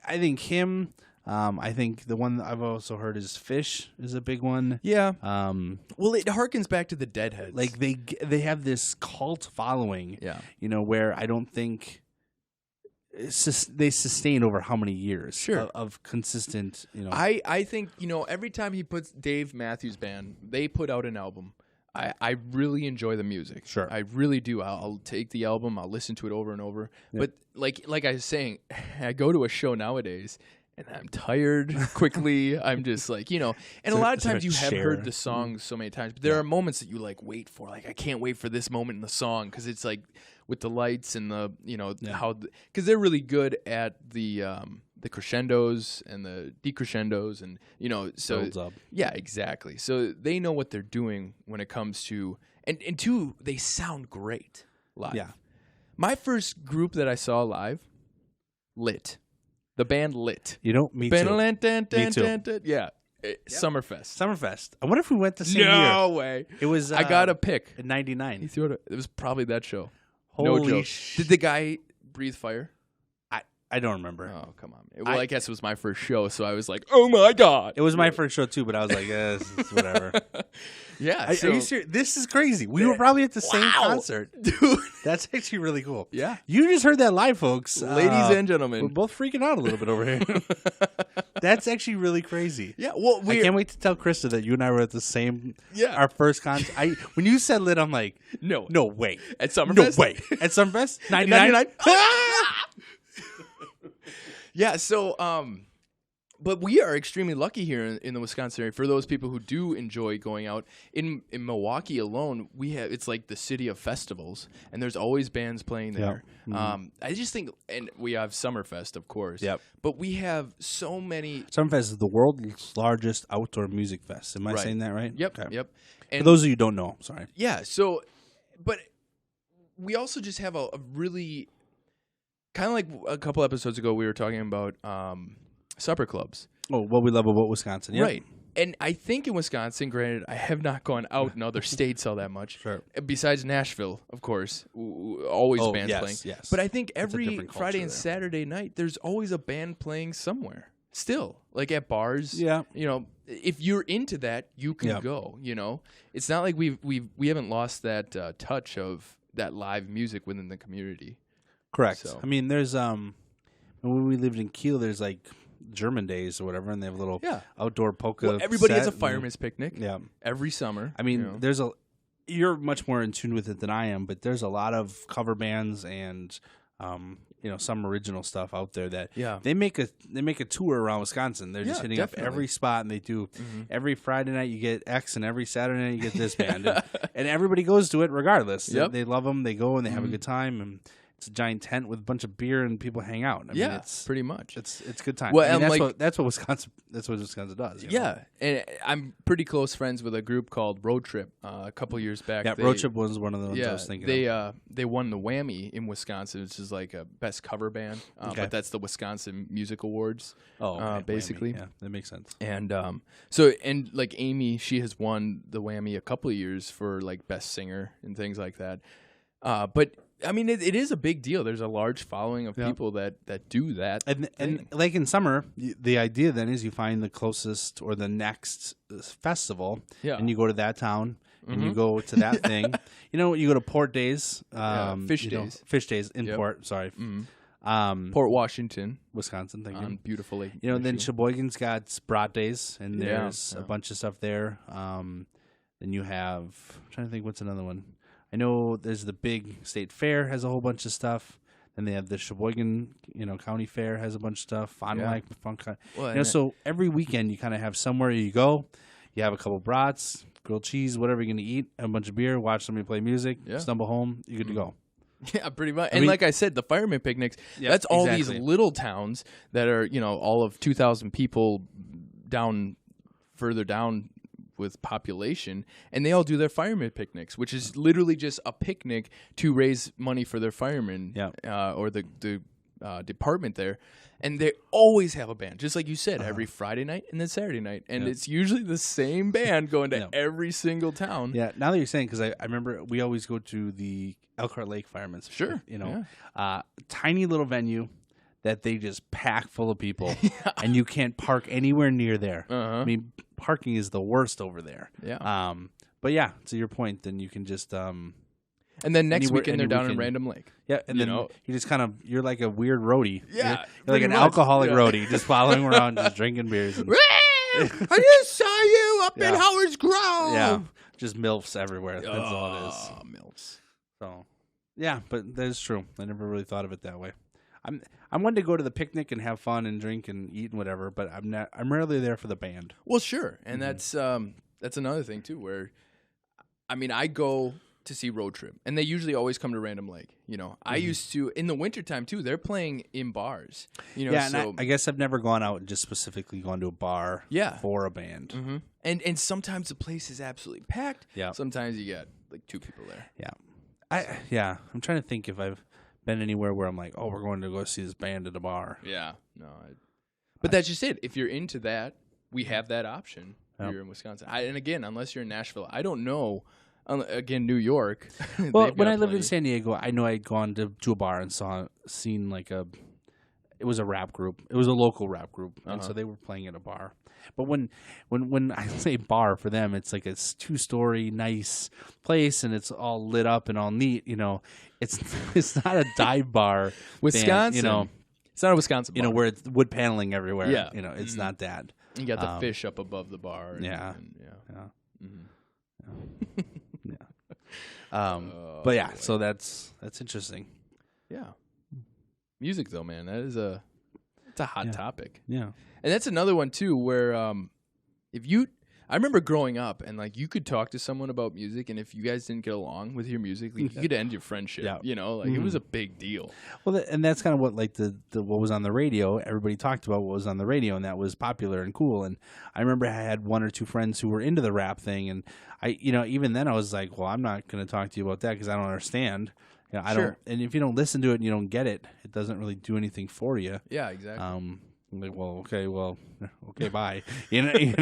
think him... I think the one that I've also heard is Fish is a big one. Yeah. Well, it harkens back to the Deadheads. Like they have this cult following. Yeah. You know, where I don't think they sustain over how many years of consistent. You know, I think every time he puts Dave Matthews Band, they put out an album. I really enjoy the music. Sure. I really do. I'll take the album. I'll listen to it over and over. Yep. But like I was saying, I go to a show nowadays. And I'm tired quickly. I'm just like, and a lot of times you have heard the song so many times, but there are moments that you like wait for. Like, I can't wait for this moment in the song because it's like with the lights and the, how, because they're really good at the crescendos and the decrescendos and, so. Builds up. Yeah, exactly. So they know what they're doing when it comes to, and two, they sound great live. Yeah. My first group that I saw live, Lit. The band Lit. Me too. Me too. Yeah. Summerfest. I wonder if we went the same year. No way. It was. I got a pick. In 99. It was probably that show. Holy no joke. Did the guy breathe fire? I don't remember. Oh, come on. Well, I guess it was my first show, so I was like, oh my God. It was my first show too, but I was like, it's whatever. Yeah. Are you serious? This is crazy. We were probably at the same concert. Dude. That's actually really cool. Yeah. You just heard that live, folks. Ladies and gentlemen. We're both freaking out a little bit over here. That's actually really crazy. Yeah. Well, I can't wait to tell Krista that you and I were at the same, yeah, our first concert. When you said Lit, I'm like, no way. At Summerfest? No way. At Summerfest? 99? Yeah, so, but we are extremely lucky here in the Wisconsin area for those people who do enjoy going out. In Milwaukee alone, it's like the city of festivals, and there's always bands playing there. Yep. Mm-hmm. I just think, and we have Summerfest, of course. Yep. But we have so many. Summerfest is the world's largest outdoor music fest. Am I saying that right? Yep. Okay. Yep. And for those of you who don't know, sorry. Yeah. So, but we also just have a really. Kind of like a couple episodes ago, we were talking about supper clubs. Oh, what we love about Wisconsin. Yep. Right. And I think in Wisconsin, granted, I have not gone out in other states all that much. Sure. Besides Nashville, of course. Always bands playing. Yes. But I think every Friday and Saturday night, there's always a band playing somewhere. Still. Like at bars. Yeah. If you're into that, you can go. It's not like we haven't lost that touch of that live music within the community. Correct. So. I mean, there's when we lived in Kiel, there's like German days or whatever, and they have a little outdoor polka. Well, everybody has a set fireman's picnic. Yeah, every summer. I mean, you're much more in tune with it than I am, but there's a lot of cover bands and some original stuff out there that they make a tour around Wisconsin. They're just hitting up every spot, and they do every Friday night you get X, and every Saturday night you get this band, and everybody goes to it regardless. They love them. They go and they have a good time, and it's a giant tent with a bunch of beer and people hang out. I mean, it's pretty much. It's good time. Well, I mean, that's what Wisconsin does. And I'm pretty close friends with a group called Road Trip. A couple years back, Road Trip was one of the ones I was thinking. They won the Whammy in Wisconsin, which is like a best cover band. But that's the Wisconsin Music Awards. Basically, yeah, that makes sense. And and like Amy, she has won the Whammy a couple of years for like best singer and things like that. But I mean, it is a big deal. There's a large following of people that do that. And like in summer, the idea then is you find the closest or the next festival, and you go to that town, and you go to that thing. You go to Port Days. Fish Days in Port, sorry. Port Washington. Wisconsin, thank you. Beautiful Lake. Then Sheboygan's got Brat Days, and there's a bunch of stuff there. Then you have, I'm trying to think what's another one. I know there's the big state fair has a whole bunch of stuff. Then they have the Sheboygan, County Fair has a bunch of stuff. Fond du Lac, so every weekend you kind of have somewhere you go. You have a couple brats, grilled cheese, whatever you're going to eat, have a bunch of beer, watch somebody play music, stumble home, you're good to go. Yeah, pretty much. And like I said, the fireman picnics, that's all these little towns that are, all of 2,000 people further down with population, and they all do their fireman picnics, which is literally just a picnic to raise money for their firemen or the department there. And they always have a band, just like you said, every Friday night and then Saturday night. And it's usually the same band going to every single town. Yeah, now that you're saying, because I remember we always go to the Elkhart Lake Firemen's. Sure. Tiny little venue that they just pack full of people, and you can't park anywhere near there. I mean, parking is the worst over there. Yeah. But yeah, to your point, then you can just and then next weekend they're down in Random Lake. Yeah, and then you just you're like a weird roadie. Yeah, you're like an alcoholic roadie, just following around, just drinking beers. And I just saw you up in Howard's Grove. Yeah, just MILFs everywhere. That's all it is. MILFs. So, yeah, but that is true. I never really thought of it that way. I'm one to go to the picnic and have fun and drink and eat and whatever, but I'm rarely there for the band. Well, sure, and that's another thing too. Where, I mean, I go to see Road Trip, and they usually always come to Random Lake. I used to in the wintertime too. They're playing in bars. And I guess I've never gone out and just specifically gone to a bar. For a band. Mm-hmm. And sometimes the place is absolutely packed. Yeah. Sometimes you got like 2 people there. Yeah. I'm trying to think if I've been anywhere where I'm like, oh, we're going to go see this band at a bar. Yeah, no. But that's just it. If you're into that, we have that option here in Wisconsin. And again, unless you're in Nashville, I don't know. Again, New York. Well, when I lived in San Diego, I know I'd gone to a bar and seen like it was a rap group. It was a local rap group, and so they were playing at a bar. But when I say bar for them, it's like a 2-story nice place, and it's all lit up and all neat. It's not a dive bar, Wisconsin. Band, it's not a Wisconsin bar. Where it's wood paneling everywhere. Yeah, it's not that. You got the fish up above the bar. But yeah, so that's interesting. Yeah, music though, man, it's a hot topic. Yeah, and that's another one too, where I remember growing up and like you could talk to someone about music, and if you guys didn't get along with your music, like, you could end your friendship. It was a big deal. Well, and that's kind of what like the what was on the radio. Everybody talked about what was on the radio, and that was popular and cool. And I remember I had 1 or 2 friends who were into the rap thing, and I, even then I was like, well, I'm not going to talk to you about that because I don't understand. I don't. And if you don't listen to it and you don't get it, it doesn't really do anything for you. Yeah, exactly. I'm like, okay, bye. It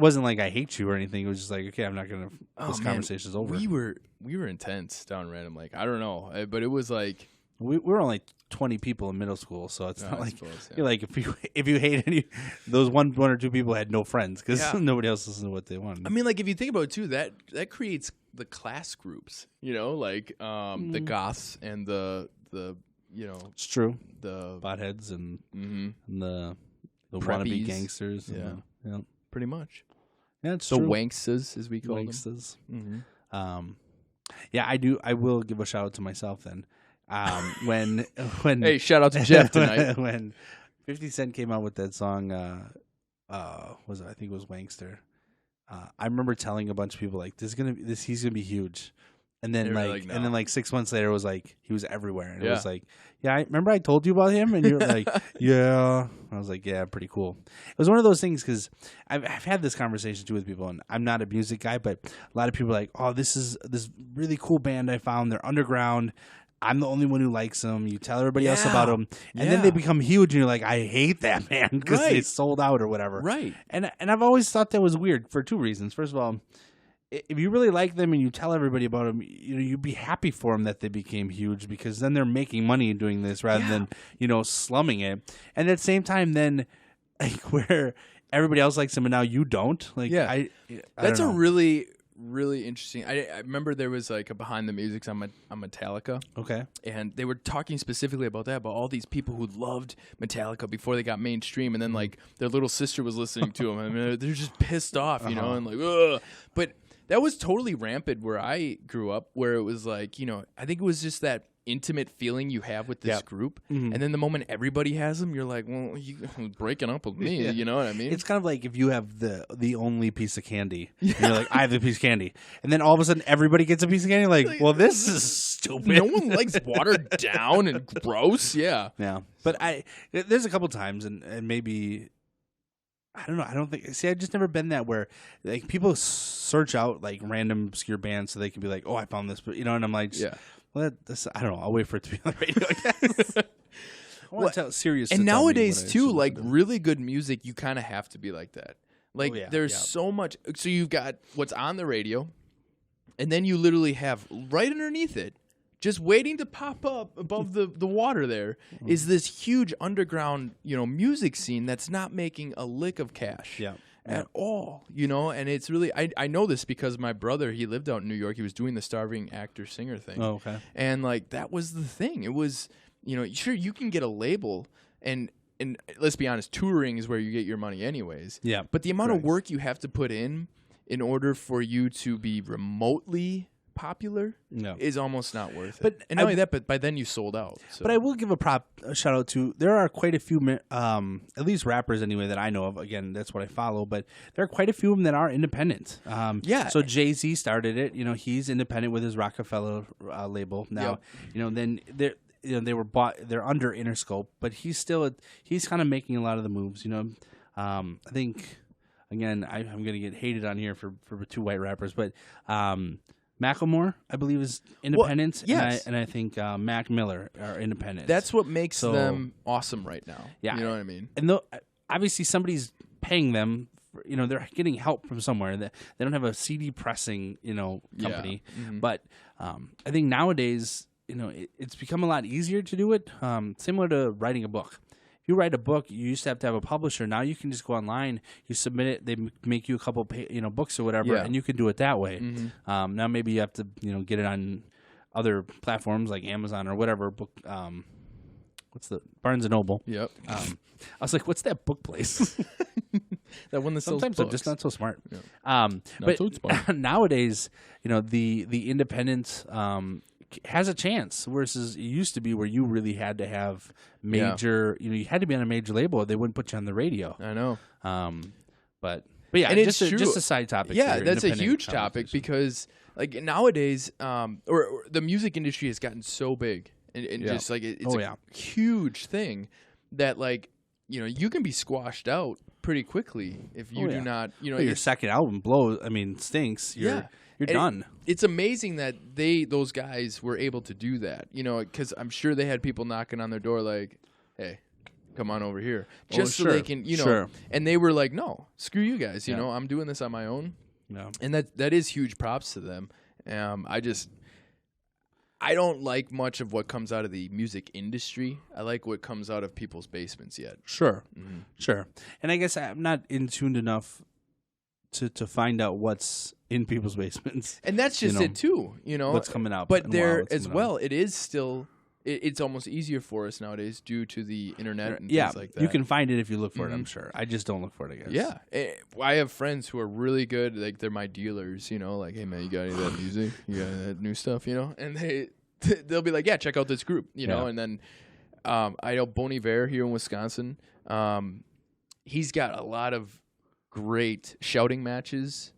wasn't like I hate you or anything. It was just like, okay, I'm not gonna. This conversation's over. We were intense down Random Lake. I don't know, but it was like we were only 20 people in middle school, so it's not like you're like if you hate any those one or 2 people had no friends because nobody else listened to what they wanted. I mean, like if you think about it too, that creates the class groups. The goths and the it's true. The Botheads and the Preppies. wannabe gangsters. Yeah, pretty much. Yeah, it's the true. wanksters, as we call Wanksters. them. Yeah, I do. I will give a shout out to myself then. When hey, shout out to Jeff tonight. when 50 Cent came out with that song, I think it was Wankster. I remember telling a bunch of people like, he's gonna be huge. And then no. and then 6 months later, it was like he was everywhere, and it was like, yeah, I remember I told you about him, and you were like, yeah. I was like, yeah, pretty cool. It was one of those things because I've had this conversation too with people, and I'm not a music guy, but a lot of people are like, oh, this is this really cool band I found. They're underground. I'm the only one who likes them. You tell everybody else about them, and then they become huge, and you're like, I hate that band because they sold out or whatever. Right. And I've always thought that was weird for two reasons. First of all, if you really like them and you tell everybody about them, you'd be happy for them that they became huge because then they're making money doing this rather than slumming it. And at the same time, then where everybody else likes them and now you don't. That's a really interesting. I remember there was like a behind the music on Metallica. Okay. And they were talking specifically about that, about all these people who loved Metallica before they got mainstream, and then like their little sister was listening to them, and they're just pissed off, and like, ugh. But that was totally rampant where I grew up, where it was like, I think it was just that intimate feeling you have with this group. And then the moment everybody has them, you're like, well, you're breaking up with me. You know what I mean? It's kind of like if you have the only piece of candy. And you're like, I have the piece of candy. And then all of a sudden everybody gets a piece of candy. Like, well, this is stupid. No one likes watered down and gross. Yeah. Yeah. But there's a couple times, and maybe... I don't know. I've just never been that where like people search out like random obscure bands so they can be like, oh, I found this, but and I'm like, well, I don't know. I'll wait for it to be on the radio, I guess. I want to tell serious. And nowadays too, like really good music, you kind of have to be like that. Like there's so much. So you've got what's on the radio, and then you literally have right underneath it, just waiting to pop up above the water there is this huge underground, music scene that's not making a lick of cash at all, and it's really, I know this because my brother, he lived out in New York. He was doing the starving actor singer thing. Oh, okay. And like, that was the thing. It was, sure, you can get a label and let's be honest, touring is where you get your money anyways. Yeah. But the amount of work you have to put in order for you to be remotely popular is almost not worth it. And not only that, but by then you sold out. So. But I will give a shout out to, there are quite a few, at least rappers anyway that I know of. Again, that's what I follow. But there are quite a few of them that are independent. So Jay-Z started it. He's independent with his Rockefeller label now. Then they were bought. They're under Interscope, but he's kind of making a lot of the moves. I think again I'm going to get hated on here for two white rappers, but. Macklemore, I believe, is independent. Well, yes. And I think Mac Miller are independent. That's what makes them awesome right now. Yeah. You know what I mean? And obviously somebody's paying them. They're getting help from somewhere. They don't have a CD pressing, company. Yeah. Mm-hmm. But I think nowadays, it's become a lot easier to do it, similar to writing a book. You write a book, you used to have a publisher. Now you can just go online, you submit it, they make you a couple books or whatever, and you can do it that way. Mm-hmm. Now maybe you have to get it on other platforms like Amazon or whatever. Book, what's the Barnes and Noble? Yep. I was like, what's that book place? That one that sells sometimes books. I'm just not so smart. Yeah. But so smart. Nowadays, the independent has a chance, versus it used to be where you really had to have major, you had to be on a major label, or they wouldn't put you on the radio. I know. But yeah, and just a side topic. Yeah, that's a huge topic because like nowadays, or the music industry has gotten so big and just like it's a huge thing that like you can be squashed out pretty quickly if you do not. Your second album stinks. You're done. It's amazing that those guys were able to do that, because I'm sure they had people knocking on their door like, hey, come on over here. Just so they can, and they were like, no, screw you guys. I'm doing this on my own. No. And that is huge props to them. I don't like much of what comes out of the music industry. I like what comes out of people's basements yet. Sure. Mm-hmm. Sure. And I guess I'm not in tune enough to find out what's in people's basements. And that's just it too, what's coming out. But there as well, it is still it's almost easier for us nowadays due to the internet and things like that. You can find it if you look for it, I'm sure. I just don't look for it, I guess. Yeah. I have friends who are really good. Like, they're my dealers, you know, like, hey, man, you got any of that music? You got any of that new stuff, you know? And they'll be like, yeah, check out this group, you know? And then I know Bon Iver here in Wisconsin. He's got a lot of great shouting matches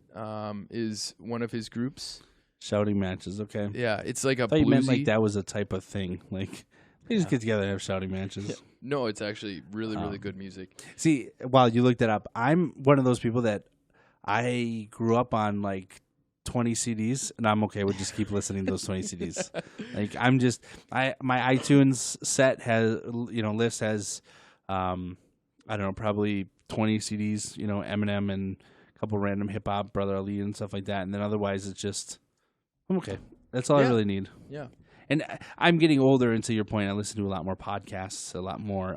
is one of his groups. Shouting matches, okay. Yeah, it's like a I thought you meant like that was a type of thing. Like, they just get together and have shouting matches. Yeah. No, it's actually really, really good music. See, while you looked that up, I'm one of those people that I grew up on like 20 CDs, and I'm okay with just keep listening to those 20 CDs. Like, my iTunes set has, list has, I don't know, probably 20 CDs, Eminem and a couple random hip hop, Brother Ali and stuff like that. And then otherwise it's just, I'm okay. That's all I really need. Yeah. And I'm getting older, and to your point, I listen to a lot more podcasts, a lot more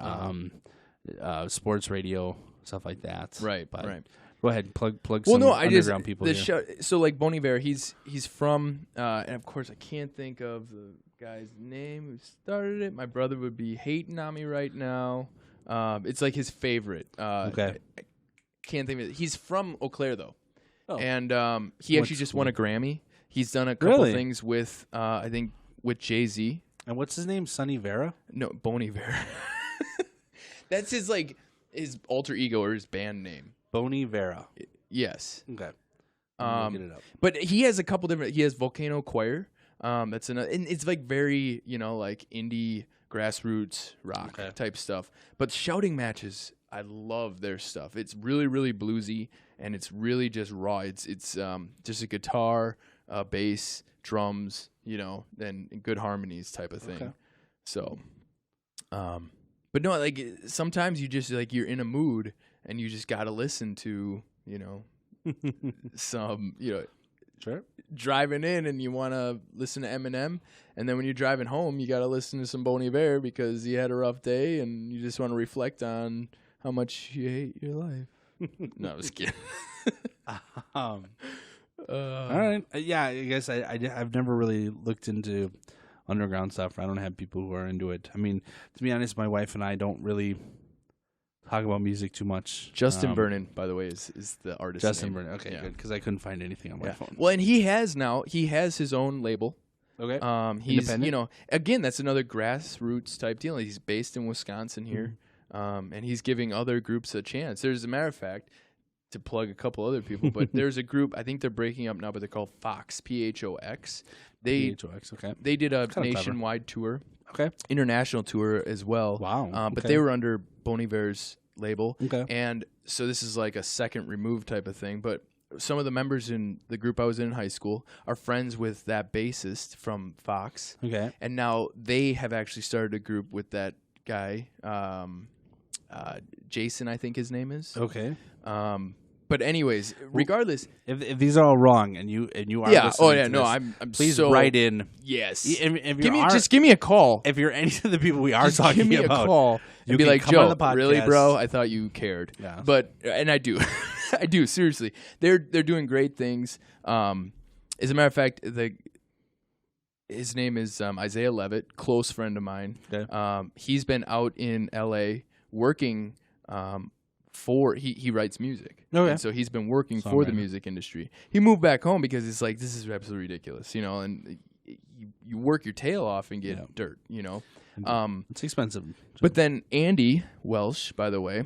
sports radio, stuff like that. Right, right. Go ahead, plug some underground people here. So like Bon Iver, he's from, and of course I can't think of the guy's name who started it. My brother would be hating on me right now. It's like his favorite. Okay. I can't think of it. He's from Eau Claire, though. Oh. And he actually just won a Grammy. He's done a couple things with, I think, with Jay-Z. And what's his name? Sonny Vera? No, Bon Iver. That's his alter ego or his band name. Bon Iver. Yes. Okay. Get it up. But he has a couple different. He has Volcano Choir. That's another, and it's like very like indie grassroots rock type stuff. But shouting matches, I love their stuff. It's really, really bluesy, and it's really just raw. It's just a guitar, bass, drums, and good harmonies type of thing. Okay. So, but no, like sometimes you just like you're in a mood and you just got to listen to, some, sure. Driving in and you want to listen to Eminem, and then when you're driving home, you got to listen to some Bon Iver because you had a rough day and you just want to reflect on how much you hate your life. No, I was kidding. All right. Yeah, I guess I've never really looked into underground stuff. I don't have people who are into it. I mean, to be honest, my wife and I don't really talk about music too much. Justin Vernon, by the way, is the artist. Justin Vernon. Okay, good, because I couldn't find anything on my phone. Well, and he has his own label. Okay. He's again, that's another grassroots type deal. He's based in Wisconsin here, and he's giving other groups a chance. There's, a matter of fact, to plug a couple other people, but there's a group, I think they're breaking up now, but they're called Phox, Phox. Phox, okay. They did a nationwide tour, international tour as well. Wow. But they were under Bon Iver's label. Okay. And so this is like a second remove type of thing, but some of the members in the group I was in high school are friends with that bassist from Phox. Okay. And now they have actually started a group with that guy, Jason, I think his name is. Okay. But anyways, regardless, if these are all wrong and you are listening I'm please write in. Yes. If give me a call. If you're any of the people we are talking give me about, a call and be like, Joe, really, bro? I thought you cared. Yeah. But and I do, I do seriously. They're doing great things. As a matter of fact, his name is Isaiah Levitt, close friend of mine. Okay. He's been out in L.A. working. He writes music. Okay. And so he's been working for the music industry. He moved back home because it's like, this is absolutely ridiculous, and you work your tail off and get dirt, It's expensive. But then Andy Welsh, by the way,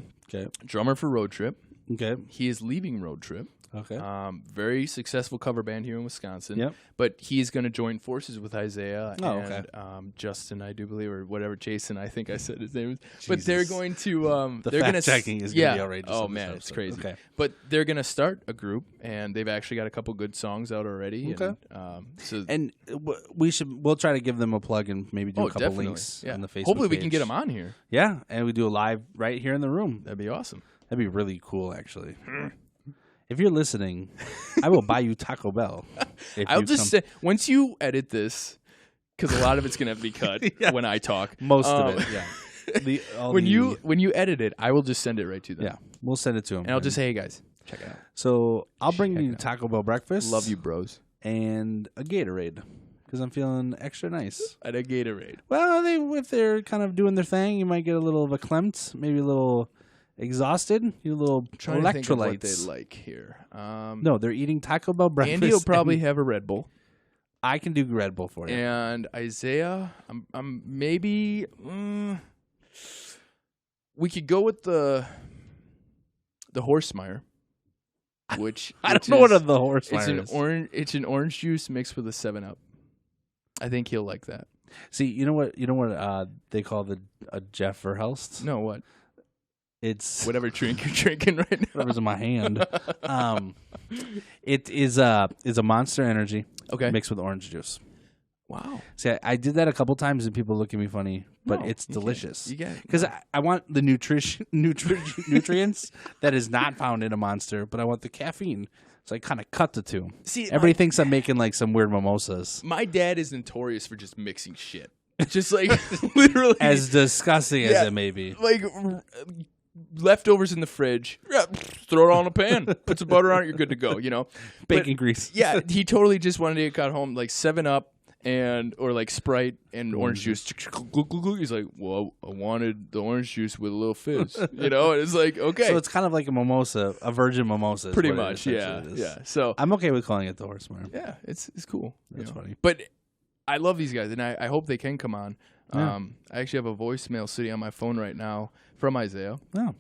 drummer for Road Trip. Okay. He is leaving Road Trip. Okay. Very successful cover band here in Wisconsin. Yep. But he's going to join forces with Isaiah and Justin, I do believe, or whatever, Jason, I think I said his name. But they're going to... the fact-checking is going to be outrageous. Oh, man, it's crazy. Okay. But they're going to start a group, and they've actually got a couple good songs out already. Okay. And we'll try to give them a plug and maybe do a couple links on the Facebook Hopefully we page. can get them on here. Yeah, and we do a live right here in the room. That'd be awesome. That'd be really cool, actually. If you're listening, I will buy you Taco Bell. I'll just say, once you edit this, because a lot of it's going to have to be cut when I talk. Most of it, yeah. When you edit it, I will just send it right to them. Yeah, we'll send it to them. And I'll just say, hey, guys, check it out. So I'll bring you Taco Bell breakfast. Love you, bros. And a Gatorade. because I'm feeling extra nice. And a Gatorade. Well, if they're kind of doing their thing, you might get a little of a verklempt, maybe a little exhausted, you a little trying electrolytes. To think of what they like here. No, they're eating Taco Bell breakfast. Andy will probably have a Red Bull. I can do Red Bull for you. And Isaiah, I'm maybe we could go with the Horsemeyer, which I don't know what the Horsemeyer is. It's an orange juice mixed with a 7-Up. I think he'll like that. See, you know what they call a Jeff Verhelst? No, what? It's whatever drink you're drinking right now. Whatever's in my hand. It is a Monster Energy mixed with orange juice. Wow. See, I did that a couple times and people look at me funny, but it's delicious. You get it. Because I want the nutrients that is not found in a Monster, but I want the caffeine. So I kind of cut the two. See, everybody thinks I'm making like some weird mimosas. My dad is notorious for just mixing shit. Just like literally. As disgusting as it may be. Like leftovers in the fridge, throw it all in a pan, put some butter on it, you're good to go, you know? Bacon grease. Yeah, he totally just wanted to get home like 7-Up or like Sprite and orange juice. He's like, well, I wanted the orange juice with a little fizz, you know? And it's like, okay. So it's kind of like a mimosa, a virgin mimosa. Pretty much, yeah. So I'm okay with calling it the Horsemeyer. Yeah, it's cool. That's funny. But I love these guys, and I hope they can come on. Yeah. I actually have a voicemail sitting on my phone right now from Isaiah. Oh.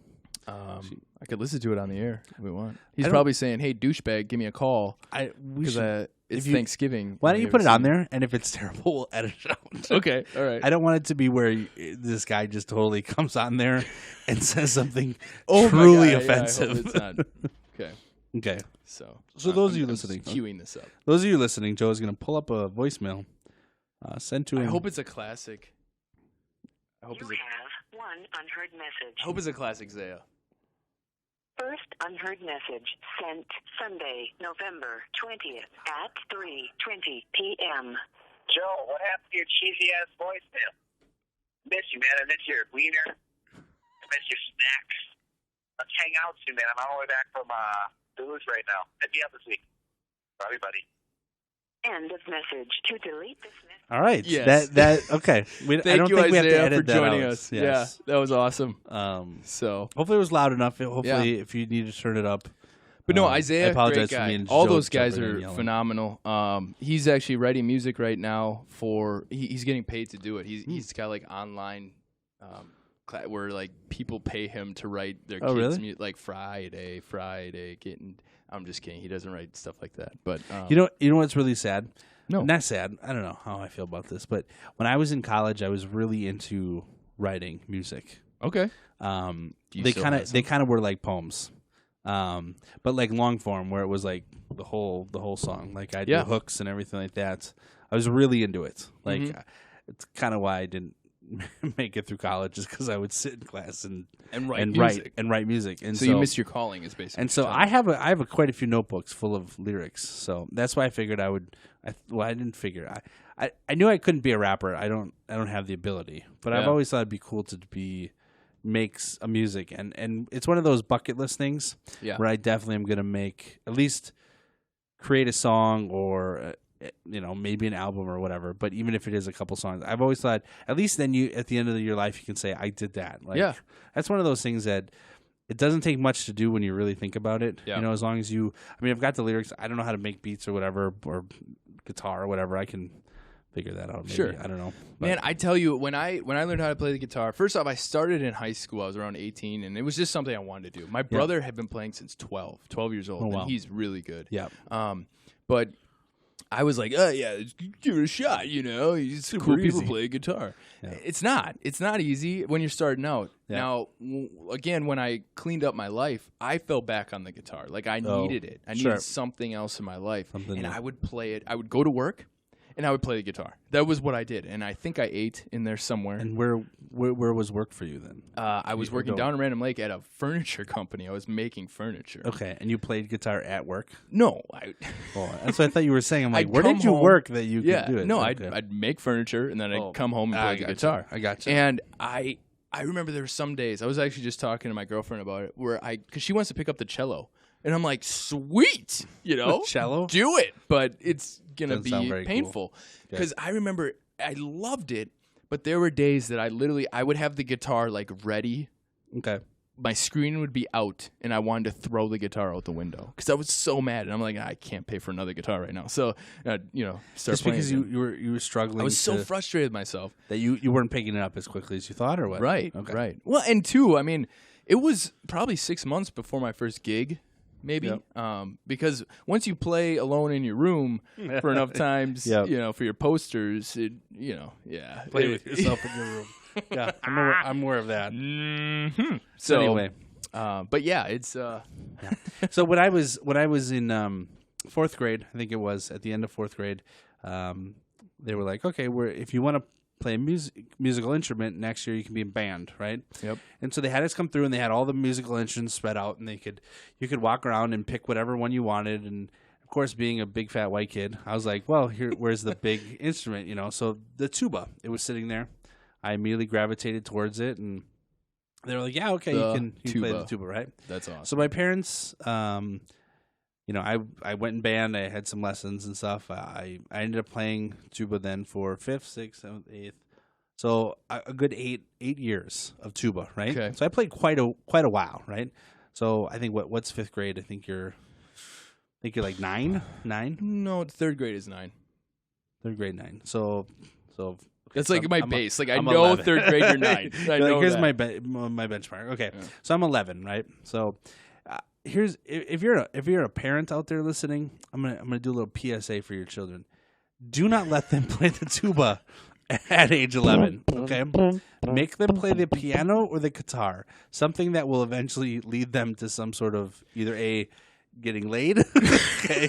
I could listen to it on the air if we want. He's probably saying, hey, douchebag, give me a call. Because it's Thanksgiving. Why don't you put it on there? And if it's terrible, we'll edit it out. Okay, all right. I don't want it to be where this guy just totally comes on there and says something truly offensive. Yeah, I hope it's not. Okay. Okay. So those of you listening. Queuing this up. Those of you listening, Joe's going to pull up a voicemail. Sent to him. I hope it's a classic. You have one unheard message. I hope it's a classic, Zaya. First unheard message sent Sunday, November 20th at 3:20 p.m. Joe, what happened to your cheesy-ass voicemail? Miss you, man. I miss your wiener. I miss your snacks. Let's hang out soon, man. I'm on my way back from Duluth right now. Hit me up this week. Love you, buddy. End of message. To delete this message. All right. Yes. Okay. Thank you, Isaiah, for joining us. Yes. Yeah, that was awesome. So hopefully it was loud enough. Hopefully, if you need to turn it up. But no, Isaiah, I apologize great for guy. me and All Joe those guys jumping are in and phenomenal. He's actually writing music right now he's getting paid to do it. He's got like online where like people pay him to write their kids' music, like Friday getting. I'm just kidding. He doesn't write stuff like that. But you know what's really sad? No, not sad. I don't know how I feel about this, but when I was in college, I was really into writing music. Okay. They kind of were like poems, but like long form, where it was like the whole song. Like I do hooks and everything like that. I was really into it. Like it's kind of why I didn't make it through college, just because I would sit in class and write music. And so you missed your calling, is basically. And so I have quite a few notebooks full of lyrics. So that's why I figured I would. I didn't figure. I knew I couldn't be a rapper. I don't have the ability, but I've always thought it'd be cool to makes a music, and it's one of those bucket list things where I definitely am gonna make at least create a song or maybe an album or whatever. But even if it is a couple songs, I've always thought at least then you at the end of your life you can say I did that. Like, that's one of those things that it doesn't take much to do when you really think about it. Yeah. You know, as long as I've got the lyrics. I don't know how to make beats or whatever or guitar or whatever. I can figure that out. Maybe. Sure. I don't know. Man, I tell you, when I learned how to play the guitar, first off, I started in high school. I was around 18, and it was just something I wanted to do. My brother had been playing since 12 years old, and he's really good. Yeah. But I was like, oh, yeah, give it a shot, It's cool people play guitar. Yeah. It's not easy when you're starting out. Yeah. Now, again, when I cleaned up my life, I fell back on the guitar. Like, I needed it. I needed something else in my life. I would play it. I would go to work, and I would play the guitar. That was what I did. And I think I ate in there somewhere. And where was work for you then? I was working down in Random Lake at a furniture company. I was making furniture. Okay. And you played guitar at work? No. That's what I thought you were saying. I'm like, where did you work that you could do it? No, I'd make furniture, and then I'd come home and play the guitar. I got you. And I remember there were some days, I was actually just talking to my girlfriend about it, because she wants to pick up the cello. And I'm like, sweet, cello, do it. But it's going to Doesn't be painful. Because I remember I loved it, but there were days that I would have the guitar like ready. Okay. My screen would be out, and I wanted to throw the guitar out the window because I was so mad. And I'm like, I can't pay for another guitar right now. So, start just playing. Because you were struggling. I was so frustrated with myself that you weren't picking it up as quickly as you thought, or what? Right, okay. Right. Well, and two, I mean, it was probably 6 months before my first gig. Maybe, because once you play alone in your room for enough times, for your posters, play with yourself in your room. Yeah, I'm aware of that. Mm-hmm. So anyway, but yeah, it's. So when I was in fourth grade, I think it was at the end of fourth grade, they were like, okay, if you want to play a musical instrument next year, you can be in band, right? Yep. And so they had us come through, and they had all the musical instruments spread out, and you could walk around and pick whatever one you wanted. And of course, being a big fat white kid, I was like, well, where's the big instrument? So the tuba, it was sitting there. I immediately gravitated towards it, and they were like, yeah, okay, you can play the tuba, right? That's awesome. So my parents, I went in band. I had some lessons and stuff. I ended up playing tuba then for 5th, 6th, 7th, 8th. So a good eight years of tuba, right? Okay. So I played quite a while, right? So I think what's 5th grade? I think you're like 9. No, 3rd grade is 9. 3rd grade 9. So that's like my base. Like I I'm know 11. 3rd grade you're 9. I know here's that. my benchmark. Okay, so I'm 11, right? So here's if you're a parent out there listening, I'm gonna do a little PSA for your children. Do not let them play the tuba at age 11. Okay, make them play the piano or the guitar, something that will eventually lead them to some sort of either getting laid, okay,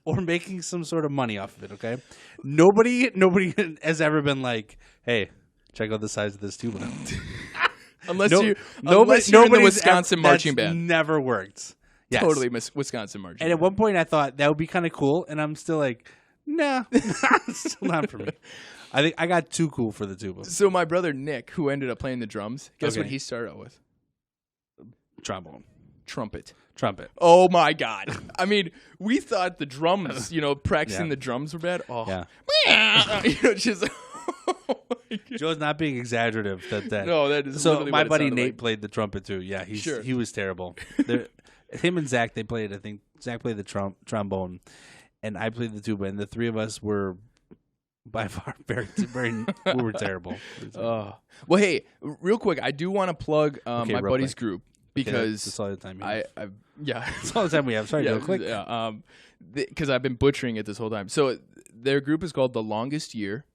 or making some sort of money off of it. Okay, nobody has ever been like, hey, check out the size of this tuba. Unless you're in the Wisconsin marching band. Never worked. Yes. Totally Wisconsin marching band. And at one point I thought that would be kind of cool, and I'm still like, nah, still not for me. I think I got too cool for the tuba. So my brother Nick, who ended up playing the drums, guess what he started out with? Trombone. Trumpet. Oh my God. I mean, we thought the drums, practicing the drums were bad. Oh. Yeah. Just... Joe's not being exaggerative. No, that is so. My buddy Nate played the trumpet too. Yeah, he was terrible. Him and Zach, they played. I think Zach played the trombone, and I played the tuba. And the three of us were by far very we were terrible. Well, hey, real quick, I do want to plug my buddy's group because that's all the time. That's all the time we have. Sorry, Joe. Click. Yeah, because I've been butchering it this whole time. So their group is called The Longest Year.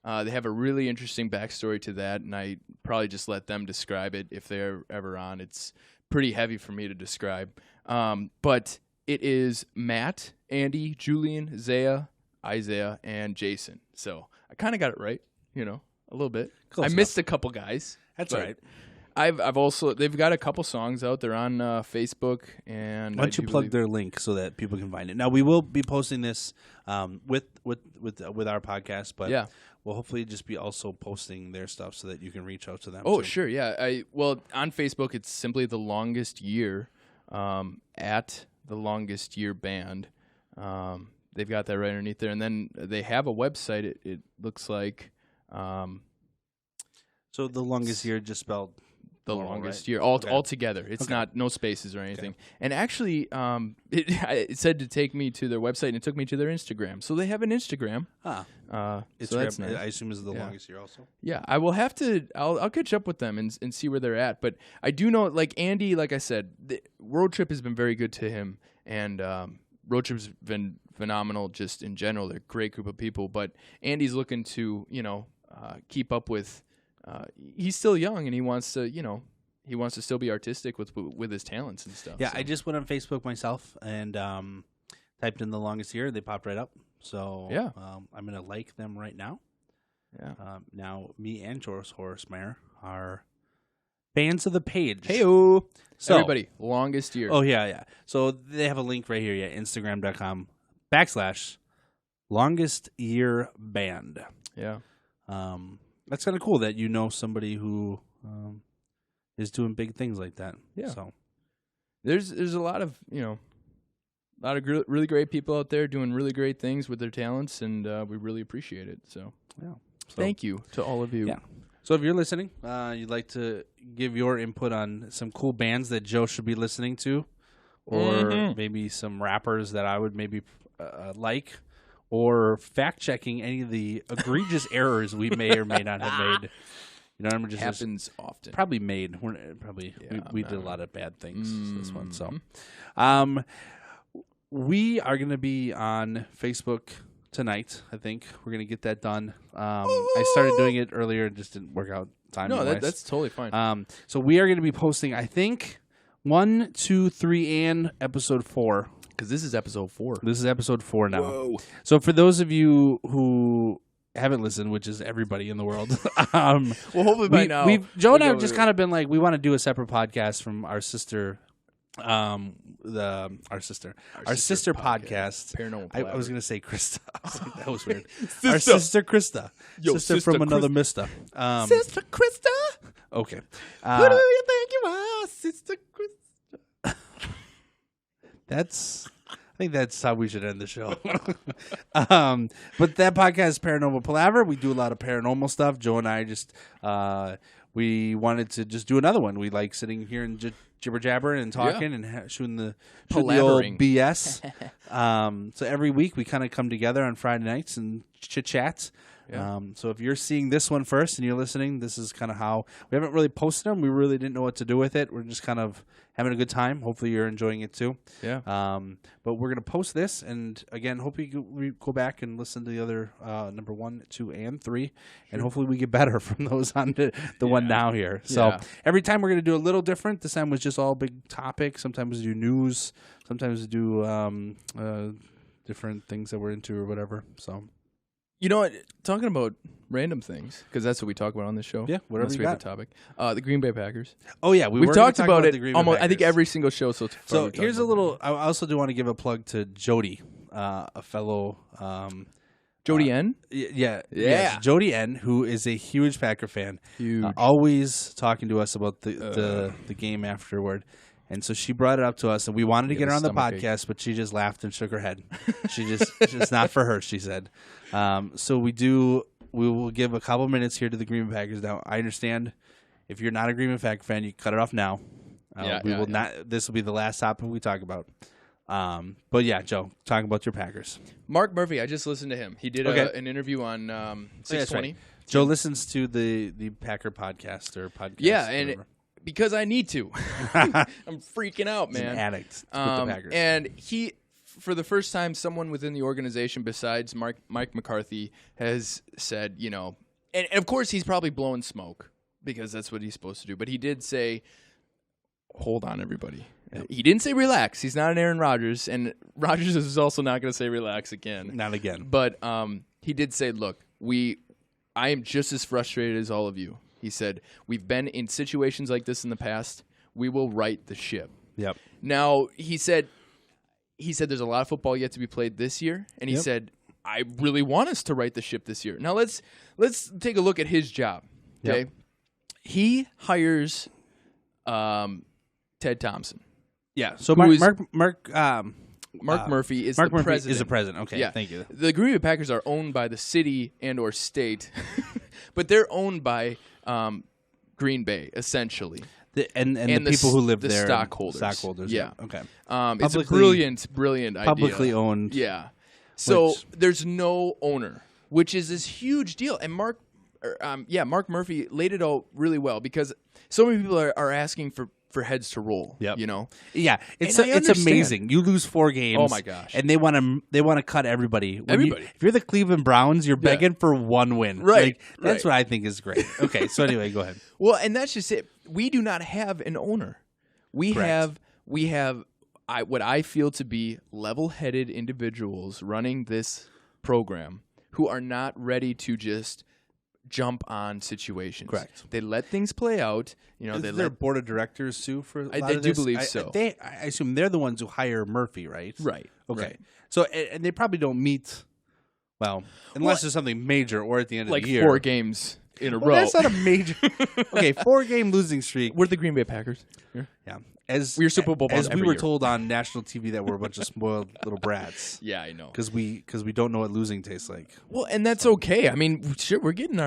They have a really interesting backstory to that, and I probably just let them describe it if they're ever on. It's pretty heavy for me to describe. But it is Matt, Andy, Julian, Zaya, Isaiah, and Jason. So I kind of got it right, a little bit. Close missed a couple guys. That's all right. They've got a couple songs out. They're on Facebook. And why don't you plug their link so that people can find it? Now we will be posting this with our podcast, but yeah. We'll hopefully just be also posting their stuff so that you can reach out to them. Oh, sure, yeah. On Facebook, it's simply The Longest Year, at The Longest Year Band. They've got that right underneath there, and then they have a website. It looks like. So The Longest Year just spelled. The Longest Year, all together. It's not no spaces or anything. Okay. And actually, it said to take me to their website, and it took me to their Instagram. So they have an Instagram. Instagram, so that's nice. I assume is The Longest Year also. Yeah, I will have to. I'll catch up with them and see where they're at. But I do know, like Andy, like I said, the Road Trip has been very good to him, and Road Trip's been phenomenal just in general. They're a great group of people. But Andy's looking to keep up with. He's still young, and he wants to still be artistic with his talents and stuff. Yeah, so. I just went on Facebook myself and typed in The Longest Year. They popped right up. So yeah, I'm gonna like them right now. Yeah. Now me and George Horsemeyer are fans of the page. Hey-o. So everybody, Longest Year. Oh yeah. So they have a link right here. Yeah, Instagram.com/Longest Year Band. Yeah. That's kind of cool that somebody who is doing big things like that. Yeah. So there's a lot of really great people out there doing really great things with their talents, and we really appreciate it. So, thank you to all of you. Yeah. So if you're listening, you'd like to give your input on some cool bands that Joe should be listening to, or maybe some rappers that I would maybe like, or fact-checking any of the egregious errors we may or may not have made. You know, I'm just happens often. Probably made. We did a lot of bad things this one. So, we are going to be on Facebook tonight. I think we're going to get that done. I started doing it earlier, it just didn't work out time. No, that's totally fine. So we are going to be posting, I think, 1, 2, 3, and episode 4. Because this is episode 4. This is episode 4 now. Whoa. So for those of you who haven't listened, which is everybody in the world, well, hopefully by now, Joe and I have just kind of been like, we want to do a separpt podcast from our sister. Our sister podcast. Paranormal. I was going to say Krista. That was weird. Our sister Krista. Sister from another Mista. Sister Krista. Okay. Who do you think you are, Sister Krista? I think that's how we should end the show. But that podcast is Paranormal Palaver. We do a lot of paranormal stuff. Joe and I just we wanted to just do another one. We like sitting here and just jibber jabbering and talking and shooting the old BS. So every week we kind of come together on Friday nights and chit chat. Yeah. So if you're seeing this one first and you're listening, this is kind of how we haven't really posted them. We really didn't know what to do with it. We're just kind of having a good time. Hopefully you're enjoying it too. Yeah. But we're gonna post this, and again, hopefully we go back and listen to the other number 1, 2, and 3, and hopefully we get better from those on the one now here. So every time we're gonna do a little different. This time was just all big topics. Sometimes we do news. Sometimes we do different things that we're into or whatever. So. You know what? Talking about random things, because that's what we talk about on this show. Yeah, whatever you got. Topic. The Green Bay Packers. Oh yeah, we've talked about it almost. I think every single show. So here's a little. I also do want to give a plug to Jody, a fellow. Jody N. Yeah. Yes, Jody N, who is a huge Packer fan. Huge. Always talking to us about the game afterward. And so she brought it up to us, and we wanted to get her on the podcast, but she just laughed and shook her head. It's not for her, she said. So we will give a couple minutes here to the Green Bay Packers. Now, I understand if you're not a Green Bay Packer fan, you cut it off now. Not. This will be the last topic we talk about. But yeah, Joe, talk about your Packers. Mark Murphy, I just listened to him. He did an interview on 620. Right. Joe listens to the Packer podcast or podcast. Yeah, and because I need to. I'm freaking out, man. He's an addict with the Packers. And he, for the first time, someone within the organization besides Mike McCarthy has said, and of course he's probably blowing smoke because that's what he's supposed to do. But he did say, hold on, everybody. Yep. He didn't say relax. He's not an Aaron Rodgers, and Rodgers is also not going to say relax again. Not again. But he did say, look, I am just as frustrated as all of you. He said, we've been in situations like this in the past. We will right the ship. Yep. Now, he said there's a lot of football yet to be played this year, and he said, I really want us to right the ship this year. Now, let's take a look at his job, okay? Yep. He hires Ted Thompson. Yeah, so Mark Murphy is Mark the Murphy president. Is the president. Okay, yeah. Thank you. The Green Bay Packers are owned by the city and or state, but they're owned by Green Bay, essentially. And the people who live the there. Stockholders. Yeah. Okay. It's a brilliant idea. Publicly owned. Yeah. So there's no owner, which is this huge deal. And Mark Murphy laid it out really well because so many people are asking for heads to roll. Yep. Yeah, it's amazing. You lose 4 games. Oh my gosh! And they want to cut everybody. If you're the Cleveland Browns, you're begging for 1 win. Right. That's what I think is great. Okay. So anyway, go ahead. Well, and that's just it. We do not have an owner. We have what I feel to be level-headed individuals running this program who are not ready to just jump on situations. Correct. They let things play out. Their board of directors too for a lot I of do this? believe so. I assume they're the ones who hire Murphy, right? Right. Okay. Right. So and they probably don't meet. Well, unless there's something major or at the end of the year, 4 games in a row. That's not a major. Okay, 4-game losing streak. We're the Green Bay Packers. Yeah. we're Super Bowl bound as we were told on national TV that we're a bunch of spoiled little brats. Yeah, I know. Because we don't know what losing tastes like. Well, and that's okay. I mean, sure, we're getting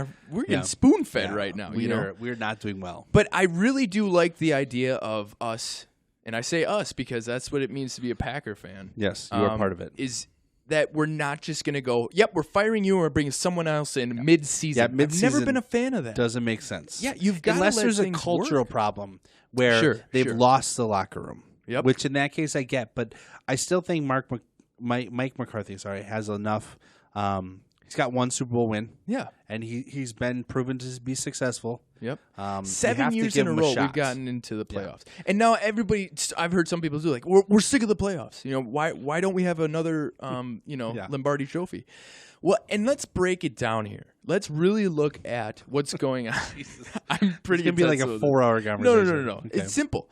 spoon fed right now. We're not doing well. But I really do like the idea of us, and I say us because that's what it means to be a Packer fan. Yes, you are part of it. Is that we're not just going to go, yep, we're firing you, or we're bringing someone else in mid-season. Yeah, mid-season. I've never been a fan of that. Doesn't make sense. Yeah, you've got unless to let there's a things cultural work. problem where they've lost the locker room. Yep. Which in that case I get, but I still think Mike McCarthy, has enough. He's got one Super Bowl win. Yeah, and he's been proven to be successful. Yep. 7 years in a row we've gotten into the playoffs, and now I've heard some people do like we're sick of the playoffs. Why don't we have another Lombardi Trophy? Well, and let's break it down here. Let's really look at what's going on. I'm pretty. It's gonna be like a 4-hour conversation. No. Okay. It's simple.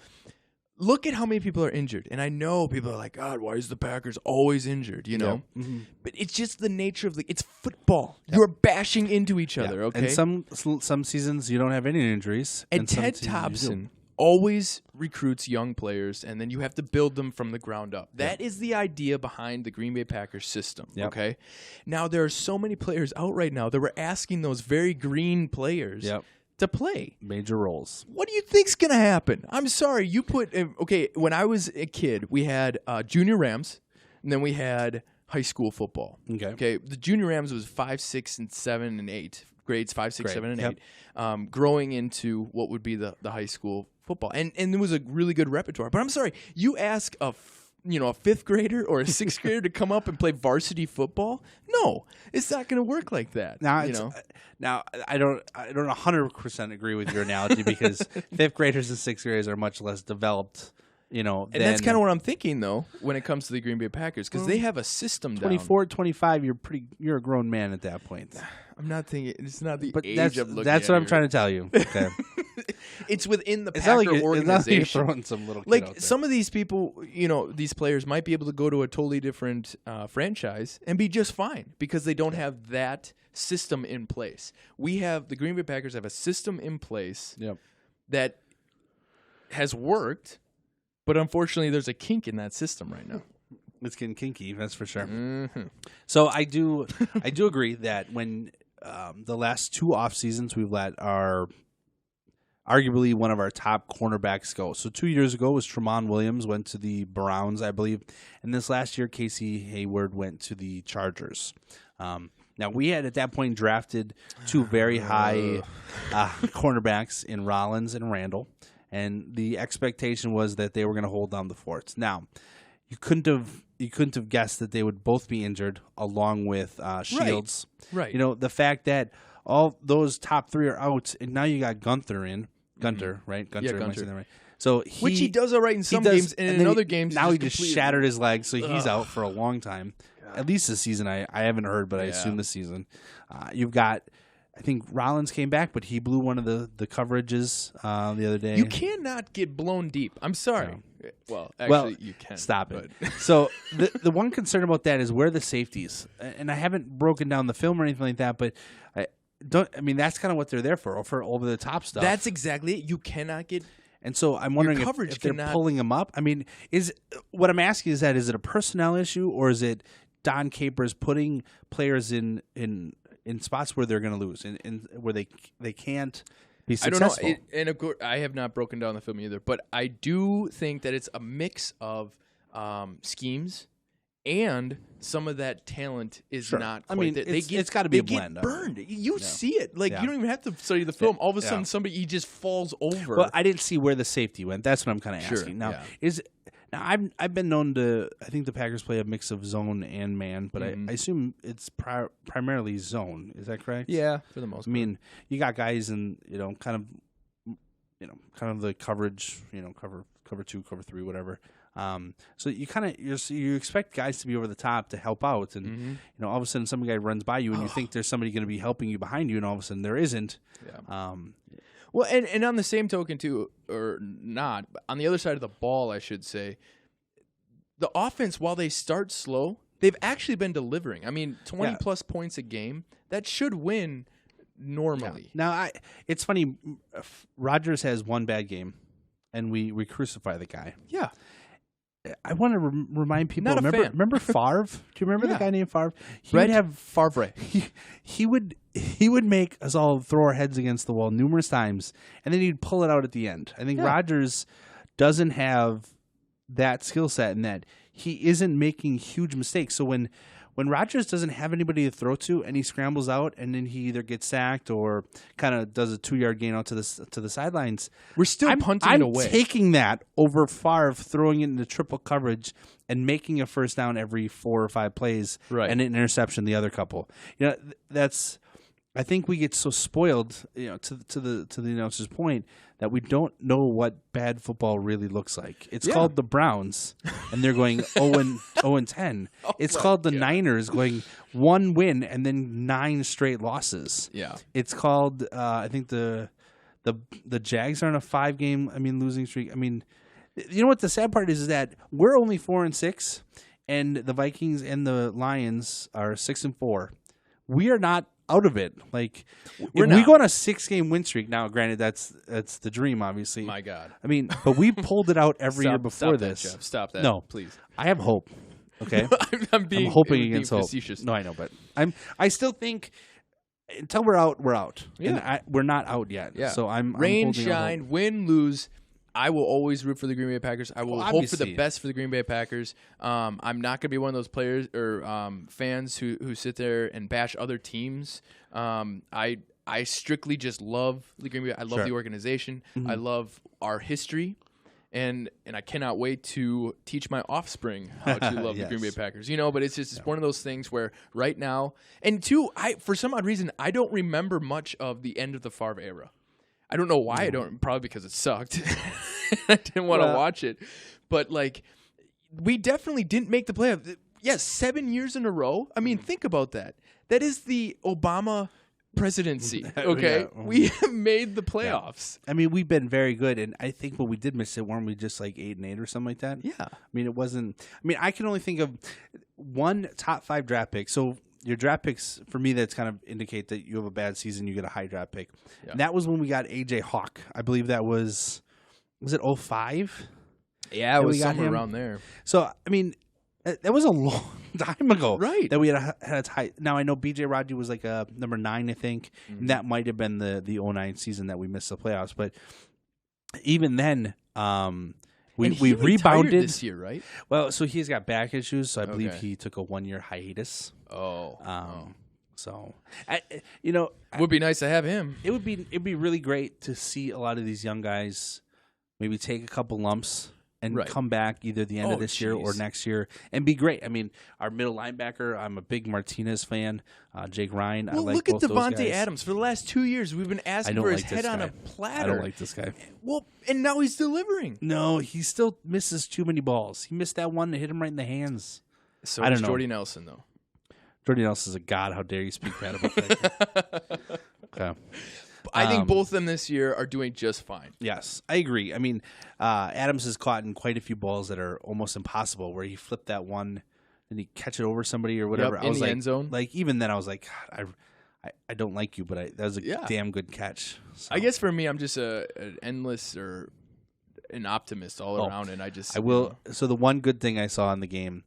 Look at how many people are injured. And I know people are like, God, why is the Packers always injured, Mm-hmm. But it's just the nature of it's football. Yep. You're bashing into each other, okay? And some seasons you don't have any injuries. And Ted Thompson always recruits young players, and then you have to build them from the ground up. That is the idea behind the Green Bay Packers system, okay? Now, there are so many players out right now that we're asking those very green players to play major roles. What do you think's gonna happen? I'm sorry, you put when I was a kid, we had junior Rams, and then we had high school football. Okay. The junior Rams was 5, 6, and 7, and 8 grades, 5, 6, 7, and 8, growing into what would be the high school football, and there was a really good repertoire. But I'm sorry, you ask a 5th grader or a 6th grader to come up and play varsity football? No, it's not going to work like that. Now, I don't 100% agree with your analogy because 5th graders and 6th graders are much less developed. And that's kind of what I'm thinking though when it comes to the Green Bay Packers because they have a system. 24, 25, you're a grown man at that point. I'm not thinking it's not the but age that's, I'm looking that's at what I'm here. trying to tell you. Okay. It's within the Packer organization. It's not like you're throwing some little kid out there. Some of these people, these players might be able to go to a totally different franchise and be just fine because they don't have that system in place. The Green Bay Packers have a system in place that has worked, but unfortunately there's a kink in that system right now. It's getting kinky, that's for sure. Mm-hmm. So I do agree that when the last 2 off seasons we've let arguably one of our top cornerbacks go. So 2 years ago was Tramon Williams, went to the Browns, I believe. And this last year, Casey Hayward went to the Chargers. Now, we had at that point drafted 2 very high cornerbacks in Rollins and Randall. And the expectation was that they were going to hold down the forts. Now, you couldn't have guessed that they would both be injured along with Shields. Right. The fact that all those top 3 are out, and now you got Gunther in. Gunter, right? Gunter. Am I saying that right? So which he does all right in some games, and in other games, now he just shattered his leg, so he's out for a long time. God. At least this season, I haven't heard, but I assume this season. You've got, I think Rollins came back, but he blew one of the coverages the other day. You cannot get blown deep. I'm sorry. No. Well, actually, you can. Stop it. So the one concern about that is where are the safeties, and I haven't broken down the film or anything like that, but. That's kind of what they're there for over the top stuff. That's exactly it. You cannot get. And so I'm wondering if they're pulling them up. I mean, what I'm asking is it a personnel issue or is it Don Capers putting players in spots where they're going to lose and where they can't be successful? I don't know. And of course, I have not broken down the film either, but I do think that it's a mix of schemes. And some of that talent is not quite there. It's got to be a blend. They get burned. You see it. You don't even have to study the film. All of a sudden, he just falls over. Well, I didn't see where the safety went. That's what I'm kind of asking. Now, I've been known to. I think the Packers play a mix of zone and man, but I assume it's primarily zone. Is that correct? Yeah, for the most part. I mean, you got guys in kind of the coverage. Cover 2, cover 3, whatever. So you expect guys to be over the top to help out, and all of a sudden some guy runs by you, and you think there's somebody going to be helping you behind you, and all of a sudden there isn't. Yeah. Well, and on the same token too, or not, on the other side of the ball, I should say, the offense, while they start slow, they've actually been delivering. I mean, 20 plus points a game that should win normally. Yeah. Now, it's funny. Rodgers has one bad game. and we crucify the guy. Yeah. I want to remind people. Not a fan. Remember Favre? Do you remember the guy named Favre? Would have Favre. He would make us all throw our heads against the wall numerous times, and then he'd pull it out at the end. I think Rodgers doesn't have that skill set, in that he isn't making huge mistakes. So when Rodgers doesn't have anybody to throw to, and he scrambles out, and then he either gets sacked or kind of does a 2-yard gain out to the sidelines, we're still punting it away. I'm taking that over Favre throwing it into triple coverage and making a first down every 4 or 5 plays, and an interception the other couple. I think we get so spoiled, to the announcer's point, that we don't know what bad football really looks like. It's called the Browns, and they're going 0-10. It's called the Niners going 1 win and then 9 straight losses. Yeah. It's called I think the Jags are on a 5-game losing streak. You know what the sad part is that we're only 4-6, and the Vikings and the Lions are 6-4. We are not out of it. Like, we go on a 6-game win streak now. Granted, that's the dream, obviously. My God. But we pulled it out every year before this. That, Jeff. Stop that. No, please. I have hope. Okay, I'm hoping against hope. Facetious. No, I know, but I still think until we're out, we're out. Yeah. And we're not out yet. Yeah. So I'm rain, holding shine, win, lose. I will always root for the Green Bay Packers. I will hope for the best for the Green Bay Packers. I'm not going to be one of those players or fans who sit there and bash other teams. I strictly just love the Green Bay. I love the organization. I love our history, and I cannot wait to teach my offspring how to love the Green Bay Packers. But it's one of those things where right now, and two, for some odd reason, I don't remember much of the end of the Favre era. I don't know why I don't. Probably because it sucked. I didn't want to watch it. But, we definitely didn't make the playoffs. Yes, 7 years in a row. Think about that. That is the Obama presidency, okay? We made the playoffs. Yeah. We've been very good, and I think when we did miss it, weren't we just 8-8 or something like that? Yeah. It wasn't. I can only think of one top 5 draft pick. So your draft picks, for me, that's kind of indicate that you have a bad season, you get a high draft pick. Yeah. And that was when we got A.J. Hawk. I believe that was it 05? Yeah, it was somewhere around there. So, that was a long time ago. Right. That we had a high. Now, I know B.J. Rodgers was a number 9, I think. Mm-hmm. And that might have been the 09 season that we missed the playoffs. But even then, we rebounded this year, right? Well, so he's got back issues, so I believe he took a 1-year hiatus. So, would be nice to have him. It'd be really great to see a lot of these young guys maybe take a couple lumps and come back either the end of this year or next year and be great. Our middle linebacker, I'm a big Martinez fan. Jake Ryan, I like look both at Devontae those guys. Adams. For the last 2 years, we've been asking for his head on a platter. I don't like this guy. Well, and now he's delivering. No, he still misses too many balls. He missed that one that hit him right in the hands. So does Jordy Nelson, though. Jordy Nelson's a god. How dare you speak bad about that? Okay. I think both of them this year are doing just fine. Yes, I agree. Adams has caught in quite a few balls that are almost impossible, where he flipped that one and he catch it over somebody or whatever. Yep, in the end zone. Even then, I was like, God, I don't like you, but that was a damn good catch. So. I guess for me, I'm just an endless or an optimist all around, and I will. So the one good thing I saw in the game,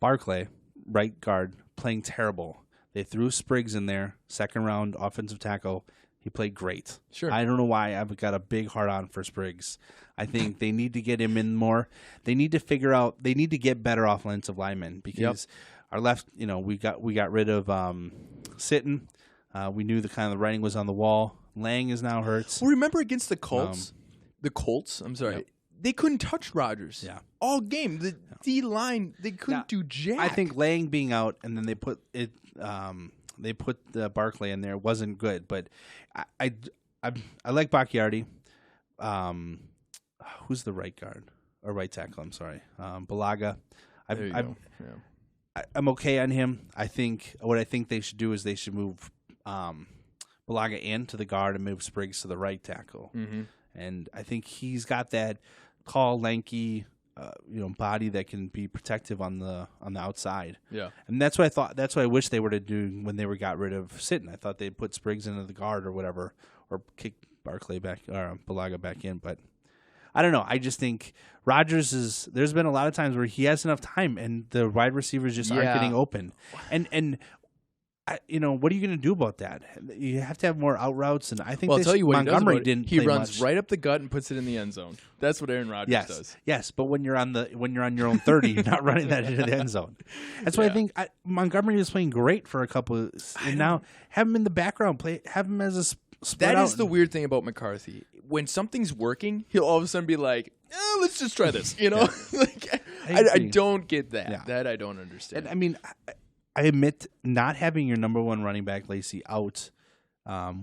Barclay, right guard, playing terrible. They threw Spriggs in there, 2nd round offensive tackle. He played great. Sure. I don't know why I've got a big heart on for Spriggs. I think they need to get him in more. They need to figure out. They need to get better offensive linemen because our left. We got rid of Sitton. We knew the writing was on the wall. Lang is now hurt. Well, remember against the Colts? I'm sorry. Yep. They couldn't touch Rodgers. Yeah. All game. The D line, they couldn't do jack. I think Lang being out, and then they put it. They put the Barclay in there. Wasn't good, but I like Bacchiardi. Who's the right guard or right tackle? I'm sorry, Balaga. I'm okay on him. I think they should do is they should move Balaga into the guard and move Spriggs to the right tackle. Mm-hmm. And I think he's got that tall, lanky. Body that can be protective on the outside. Yeah, and that's what I thought. That's what I wish they were to do when they got rid of Sitton. I thought they'd put Spriggs into the guard or whatever, or kick Barclay back or Balaga back in. But I don't know. I just think Rodgers is. There's been a lot of times where he has enough time, and the wide receivers just aren't getting open. And what are you going to do about that? You have to have more out routes, and I think I'll tell you what Montgomery didn't. He runs much. right up the gut and puts it in the end zone. That's what Aaron Rodgers does. Yes, but when you're on your own 30, you're not running that into the end zone. That's why I think Montgomery was playing great for a couple, and now have him in the background. Have him as a split That out. is the weird thing about McCarthy. When something's working, he'll all of a sudden be like, let's just try this. I don't get that. Yeah. That I don't understand. And I mean, I admit not having your number one running back Lacy out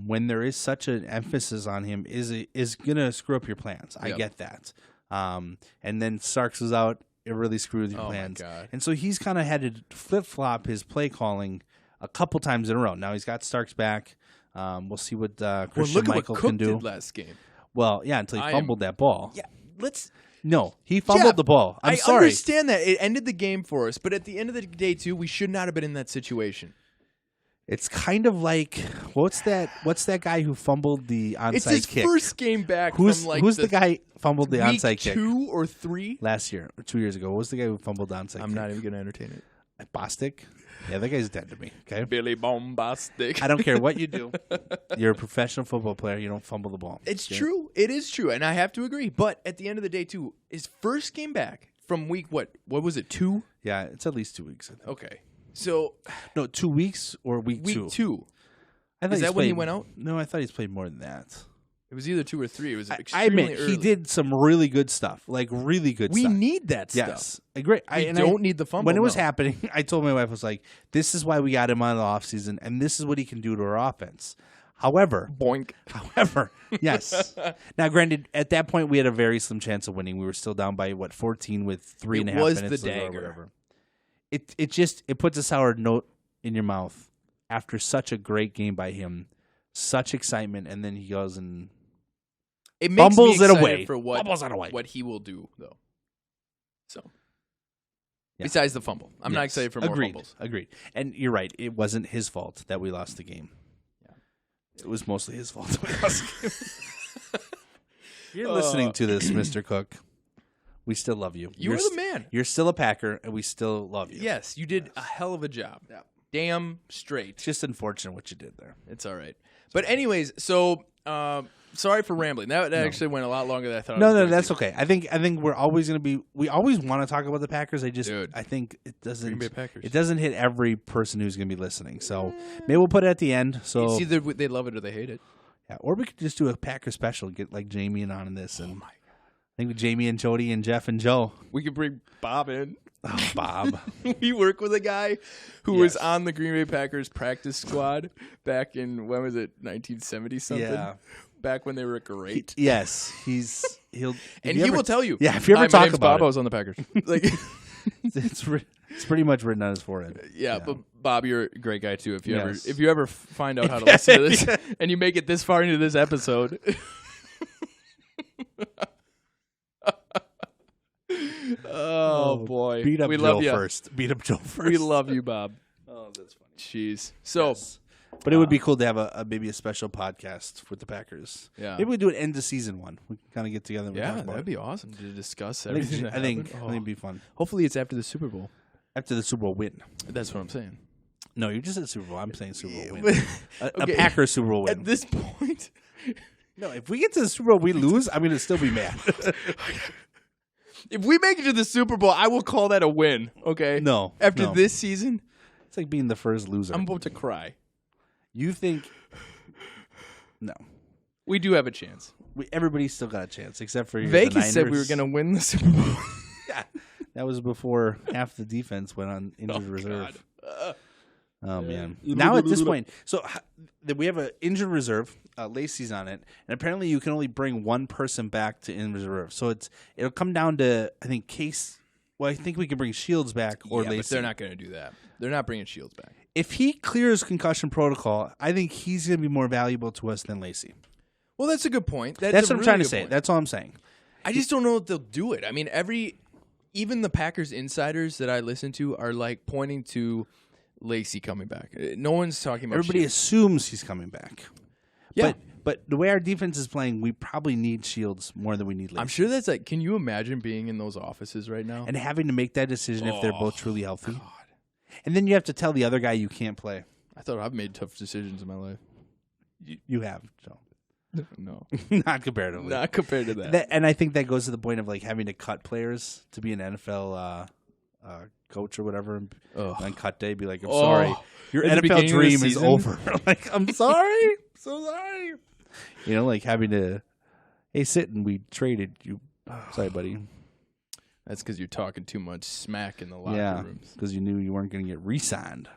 when there is such an emphasis on him is gonna screw up your plans. I get that. And then Starks is out, it really screws your plans. My God. And so he's kind of had to flip flop his play calling a couple times in a row. Now he's got Starks back. We'll see what Christian Michael can do. Did last game. Well, yeah, until he fumbled that ball. Yeah, No, he fumbled the ball. I'm sorry. I understand that. It ended the game for us, but at the end of the day, too, we should not have been in that situation. It's kind of like what's that guy who fumbled the onside kick? It's his first game back who's the guy fumbled the onside kick? 2 or 3? Last year or 2 years ago. What was the guy who fumbled the onside kick? I'm not even going to entertain it. Bostic? Yeah, that guy's dead to me. Okay, Billy Bombastic. I don't care what you do. You're a professional football player. You don't fumble the ball. It's true. It is true, and I have to agree. But at the end of the day, too, his first game back from week what was it? 2? Yeah, it's at least 2 weeks. I think. Okay, so no, 2 weeks or week 2. Week 2. Is that when he went out? No, I thought he's played more than that. It was either 2 or 3. It was extremely I admit, early. he did some really good stuff, like really good stuff. We need that stuff. Yes, agree. We don't need the fumble. When it was happening, I told my wife, I was like, this is why we got him on the offseason, and this is what he can do to our offense. However, boink. Yes. Now, granted, at that point, we had a very slim chance of winning. We were still down by, 14 with 3.5 minutes. It was the to go or dagger. whatever. It puts a sour note in your mouth after such a great game by him, such excitement, and then he goes and it makes bumbles me it excited away. for what he will do, though. So, besides the fumble, I'm not excited for more fumbles. Agreed. And you're right. It wasn't his fault that we lost the game. Yeah, it was mostly his fault that we lost the game. You're listening to this, Mr. Cook. We still love you. You're the man. You're still a Packer, and we still love you. Yes, you did a hell of a job. Yeah. Damn straight. It's just unfortunate what you did there. It's all right. But anyways, so sorry for rambling. That actually went a lot longer than I thought. No, that's okay. I think we're always going to be. We always want to talk about the Packers. I think it doesn't. Green Bay Packers. It doesn't hit every person who's going to be listening. So maybe we'll put it at the end. So it's either they love it or they hate it. Yeah, or we could just do a Packer special. Get like Jamie and on in this, and I think Jamie and Jody and Jeff and Joe. We could bring Bob in. Oh, Bob. We work with a guy who was on the Green Bay Packers practice squad back in, when was it, 1970 something? Yeah. Back when they were great. Yes, he will tell you. Yeah, if you ever talk about Bob, I was on the Packers. Like it's pretty much written on his forehead. Yeah, but Bob, you're a great guy too. If you ever find out how to listen to this and you make it this far into this episode. Oh boy, beat up Joe first. Beat up Joe first. We love you, Bob. Oh, that's funny. Jeez. So, yes. But it would be cool to have maybe a special podcast with the Packers. Yeah, maybe we do an end of season one. We can kind of get together. And talk about that'd be awesome to discuss everything. I think it'd be fun. Hopefully, it's after the Super Bowl. After the Super Bowl win. That's what I'm saying. No, you just said Super Bowl. I'm saying Super Bowl win. A Packers Super Bowl win. At this point, no. If we get to the Super Bowl, we lose. I'm going to still be mad. If we make it to the Super Bowl, I will call that a win. Okay. No. After this season, it's like being the first loser. I'm about to cry. You think? No. We do have a chance. Everybody's still got a chance, except for Vegas said we were going to win the Super Bowl. Yeah. That was before half the defense went on injured reserve. Oh, man. Now at this point, so we have an injured reserve. Lacey's on it. And apparently you can only bring one person back to injured reserve. So it'll come down to, I think, Case. Well, I think we can bring Shields back or Lacey. But they're not going to do that. They're not bringing Shields back. If he clears concussion protocol, I think he's going to be more valuable to us than Lacey. Well, that's a good point. That's what I'm trying to say. That's all I'm saying. I just don't know if they'll do it. I mean, even the Packers insiders that I listen to are like pointing to Lacey coming back. No one's talking about Everybody Shields. assumes he's coming back. Yeah. But the way our defense is playing, we probably need Shields more than we need Lacey. I'm sure that's like, can you imagine being in those offices right now? And having to make that decision if they're both truly healthy. God. And then you have to tell the other guy you can't play. I thought I've made tough decisions in my life. You have, so. No. Not comparatively. Not compared to that. And I think that goes to the point of like having to cut players to be an NFL coach or whatever. On cut day, be like, I'm sorry. Your NFL dream is over. Like, I'm sorry. So sorry. You know, like having to, hey, sit and we traded you. Sorry, buddy. That's because you're talking too much smack in the locker rooms. Because you knew you weren't going to get re-signed.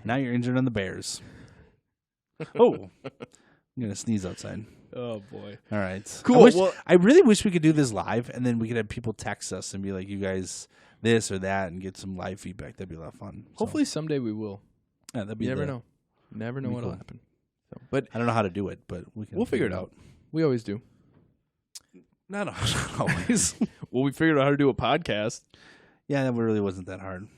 Now you're injured on the Bears. Oh. I'm going to sneeze outside. Oh, boy. All right. Cool. I really wish we could do this live, and then we could have people text us and be like, you guys this or that, and get some live feedback. That'd be a lot of fun. Hopefully someday we will. Yeah, that'd be You never know. Never know what'll happen. So, but I don't know how to do it, but we'll figure it out. We always do. Not always. Well, we figured out how to do a podcast. Yeah, that really wasn't that hard.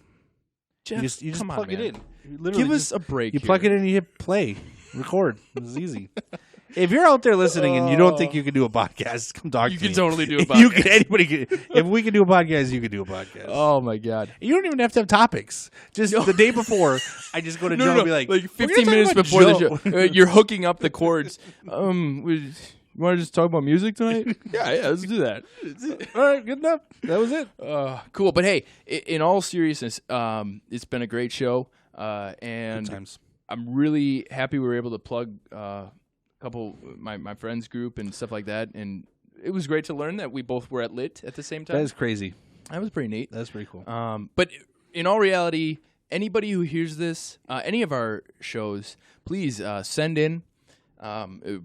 Jeff, you just plug it in. Give us a break. You plug it in and you hit play. Record. It was easy. If you're out there listening and you don't think you can do a podcast, come talk to me. You can totally do a podcast. Anybody can. If we can do a podcast, you can do a podcast. Oh, my God. You don't even have to have topics. Just the day before, I just go to Joe and be like 15 minutes before the show. You're hooking up the cords. You want to just talk about music tonight? yeah, let's do that. All right, good enough. That was it. Cool. But, hey, in all seriousness, it's been a great show. And good times. I'm really happy we were able to plug a couple my friends group and stuff like that. And it was great to learn that we both were at Lit at the same time. That is crazy. That was pretty neat. That's pretty cool. But in all reality, anybody who hears this, any of our shows, please send in.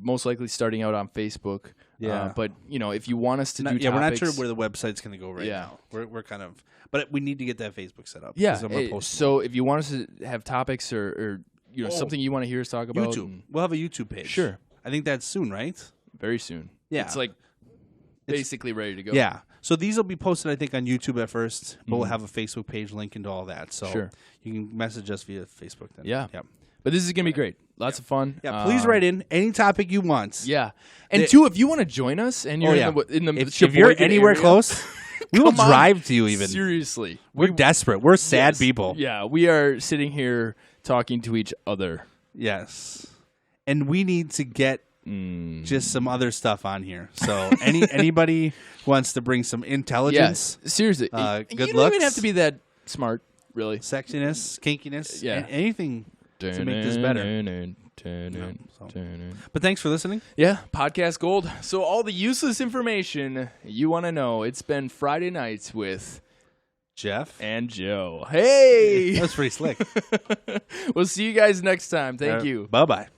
Most likely starting out on Facebook. Yeah. But, if you want us to do topics. Yeah, we're not sure where the website's going to go now. We're kind of, but we need to get that Facebook set up. Yeah. So if you want us to have topics or something you want to hear us talk about. YouTube. We'll have a YouTube page. Sure. I think that's soon, right? Very soon. Yeah. It's like basically ready to go. Yeah. So these will be posted, I think, on YouTube at first, but we'll have a Facebook page link into all that. So you can message us via Facebook then. Yeah. Yep. But this is going to be great. Lots of fun. Yeah, please write in any topic you want. Yeah. And two, if you want to join us and you're in the if you're anywhere close, we will drive to you even. Seriously. We're desperate. We're sad people. Yeah, we are sitting here talking to each other. Yes. And we need to get just some other stuff on here. So anybody wants to bring some intelligence. Yes, seriously. Good you don't looks. even have to be that smart, really. Sexiness, kinkiness, anything to make this better. But thanks for listening. Yeah, Podcast Gold. So all the useless information you want to know, it's been Friday nights with Jeff and Joe. Hey! That was pretty slick. We'll see you guys next time. Thank you. Bye-bye.